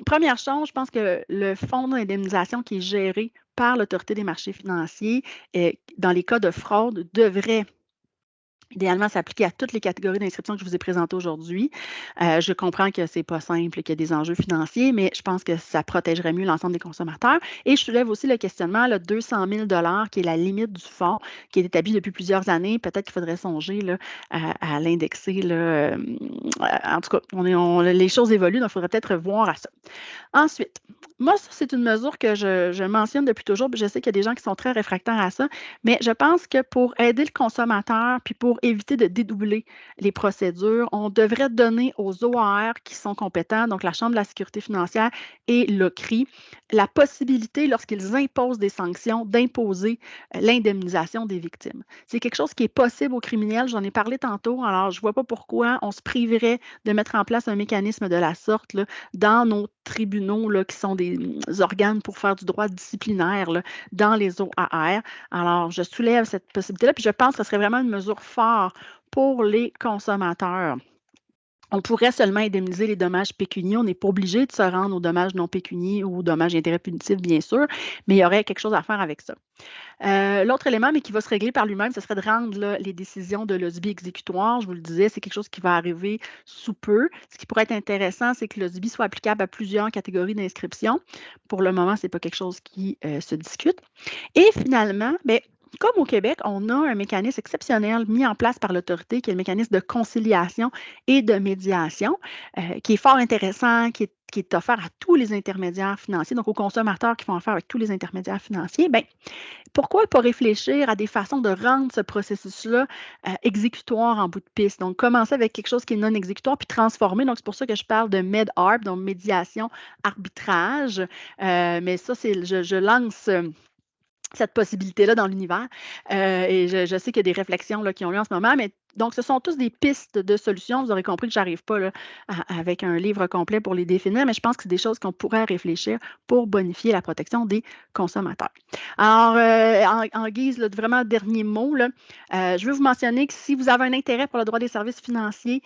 première chose, je pense que le fonds d'indemnisation qui est géré par l'Autorité des marchés financiers, dans les cas de fraude, devrait idéalement s'appliquer à toutes les catégories d'inscriptions que je vous ai présentées aujourd'hui. Je comprends que ce n'est pas simple, qu'il y a des enjeux financiers, mais je pense que ça protégerait mieux l'ensemble des consommateurs. Et je soulève aussi le questionnement, 200 000 qui est la limite du fonds, qui est établi depuis plusieurs années. Peut-être qu'il faudrait songer à l'indexer. En tout cas, les choses évoluent, donc il faudrait peut-être voir à ça. Ensuite, moi, ça, c'est une mesure que je mentionne depuis toujours, puis je sais qu'il y a des gens qui sont très réfractaires à ça, mais je pense que pour aider le consommateur, puis pour éviter de dédoubler les procédures, on devrait donner aux OAR qui sont compétents, donc la Chambre de la sécurité financière et l'OCRI, la possibilité, lorsqu'ils imposent des sanctions, d'imposer l'indemnisation des victimes. C'est quelque chose qui est possible aux criminels, j'en ai parlé tantôt, alors je ne vois pas pourquoi on se priverait de mettre en place un mécanisme de la sorte là, dans nos tribunaux là, qui sont des organes pour faire du droit disciplinaire là, dans les OAR. Alors, je soulève cette possibilité-là, puis je pense que ce serait vraiment une mesure forte pour les consommateurs. On pourrait seulement indemniser les dommages pécuniaires. On n'est pas obligé de se rendre aux dommages non pécuniaires ou aux dommages d'intérêt punitifs, bien sûr, mais il y aurait quelque chose à faire avec ça. L'autre élément, mais qui va se régler par lui-même, ce serait de rendre là, les décisions de l'OSBI exécutoires. Je vous le disais, c'est quelque chose qui va arriver sous peu. Ce qui pourrait être intéressant, c'est que l'OSBI soit applicable à plusieurs catégories d'inscription. Pour le moment, ce n'est pas quelque chose qui se discute. Et finalement, bien, comme au Québec, on a un mécanisme exceptionnel mis en place par l'autorité, qui est le mécanisme de conciliation et de médiation, qui est fort intéressant, qui est offert à tous les intermédiaires financiers, donc aux consommateurs qui font affaire avec tous les intermédiaires financiers. Bien, pourquoi pas réfléchir à des façons de rendre ce processus-là exécutoire en bout de piste? Donc, commencer avec quelque chose qui est non exécutoire, puis transformer. Donc, c'est pour ça que je parle de MED-ARB, donc médiation, arbitrage. Mais ça, je lance cette possibilité-là dans l'univers. Et je sais qu'il y a des réflexions là, qui ont lieu en ce moment, mais donc, ce sont tous des pistes de solutions. Vous aurez compris que je n'arrive pas là, avec un livre complet pour les définir, mais je pense que c'est des choses qu'on pourrait réfléchir pour bonifier la protection des consommateurs. Alors, en guise là, de vraiment dernier mot, là, je veux vous mentionner que si vous avez un intérêt pour le droit des services financiers,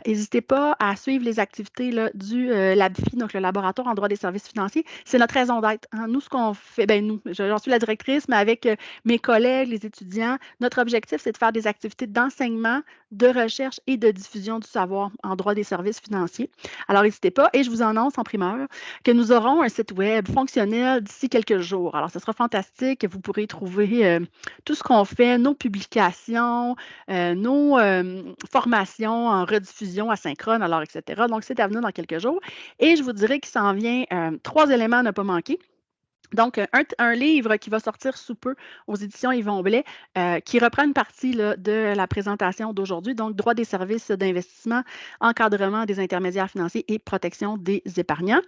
n'hésitez pas à suivre les activités là, du LABFI, donc le laboratoire en droit des services financiers. C'est notre raison d'être. Hein. Nous, ce qu'on fait, j'en suis la directrice, mais avec mes collègues, les étudiants, notre objectif, c'est de faire des activités d'enseignement, de recherche et de diffusion du savoir en droit des services financiers. Alors, n'hésitez pas. Et je vous annonce en primeur que nous aurons un site web fonctionnel d'ici quelques jours. Alors, ce sera fantastique. Vous pourrez trouver tout ce qu'on fait, nos publications, nos formations en rediffusion asynchrone, alors, etc. Donc, c'est à venir dans quelques jours. Et je vous dirais qu'il s'en vient 3 éléments à ne pas manquer. Donc, un livre qui va sortir sous peu aux éditions Yvon Blais, qui reprend une partie là, de la présentation d'aujourd'hui, donc droit des services d'investissement, encadrement des intermédiaires financiers et protection des épargnants.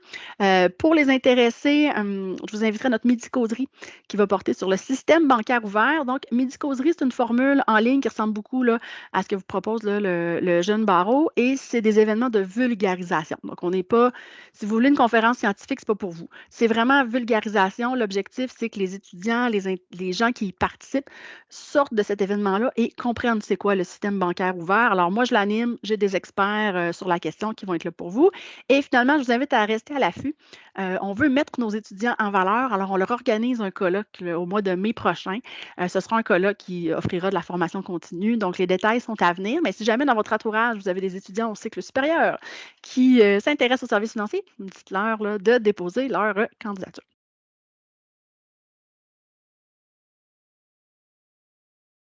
Pour les intéressés, je vous inviterai à notre midi-causerie qui va porter sur le système bancaire ouvert. Donc, midi-causerie, c'est une formule en ligne qui ressemble beaucoup là, à ce que vous propose là, le jeune barreau, et c'est des événements de vulgarisation. Donc, on n'est pas, si vous voulez une conférence scientifique, ce n'est pas pour vous. C'est vraiment vulgarisation. L'objectif, c'est que les étudiants, les gens qui y participent sortent de cet événement-là et comprennent c'est quoi le système bancaire ouvert. Alors, moi, je l'anime, j'ai des experts sur la question qui vont être là pour vous. Et finalement, je vous invite à rester à l'affût. On veut mettre nos étudiants en valeur. Alors, on leur organise un colloque au mois de mai prochain. Ce sera un colloque qui offrira de la formation continue. Donc, les détails sont à venir. Mais si jamais dans votre entourage, vous avez des étudiants au cycle supérieur qui s'intéressent aux services financiers, dites-leur de déposer leur candidature.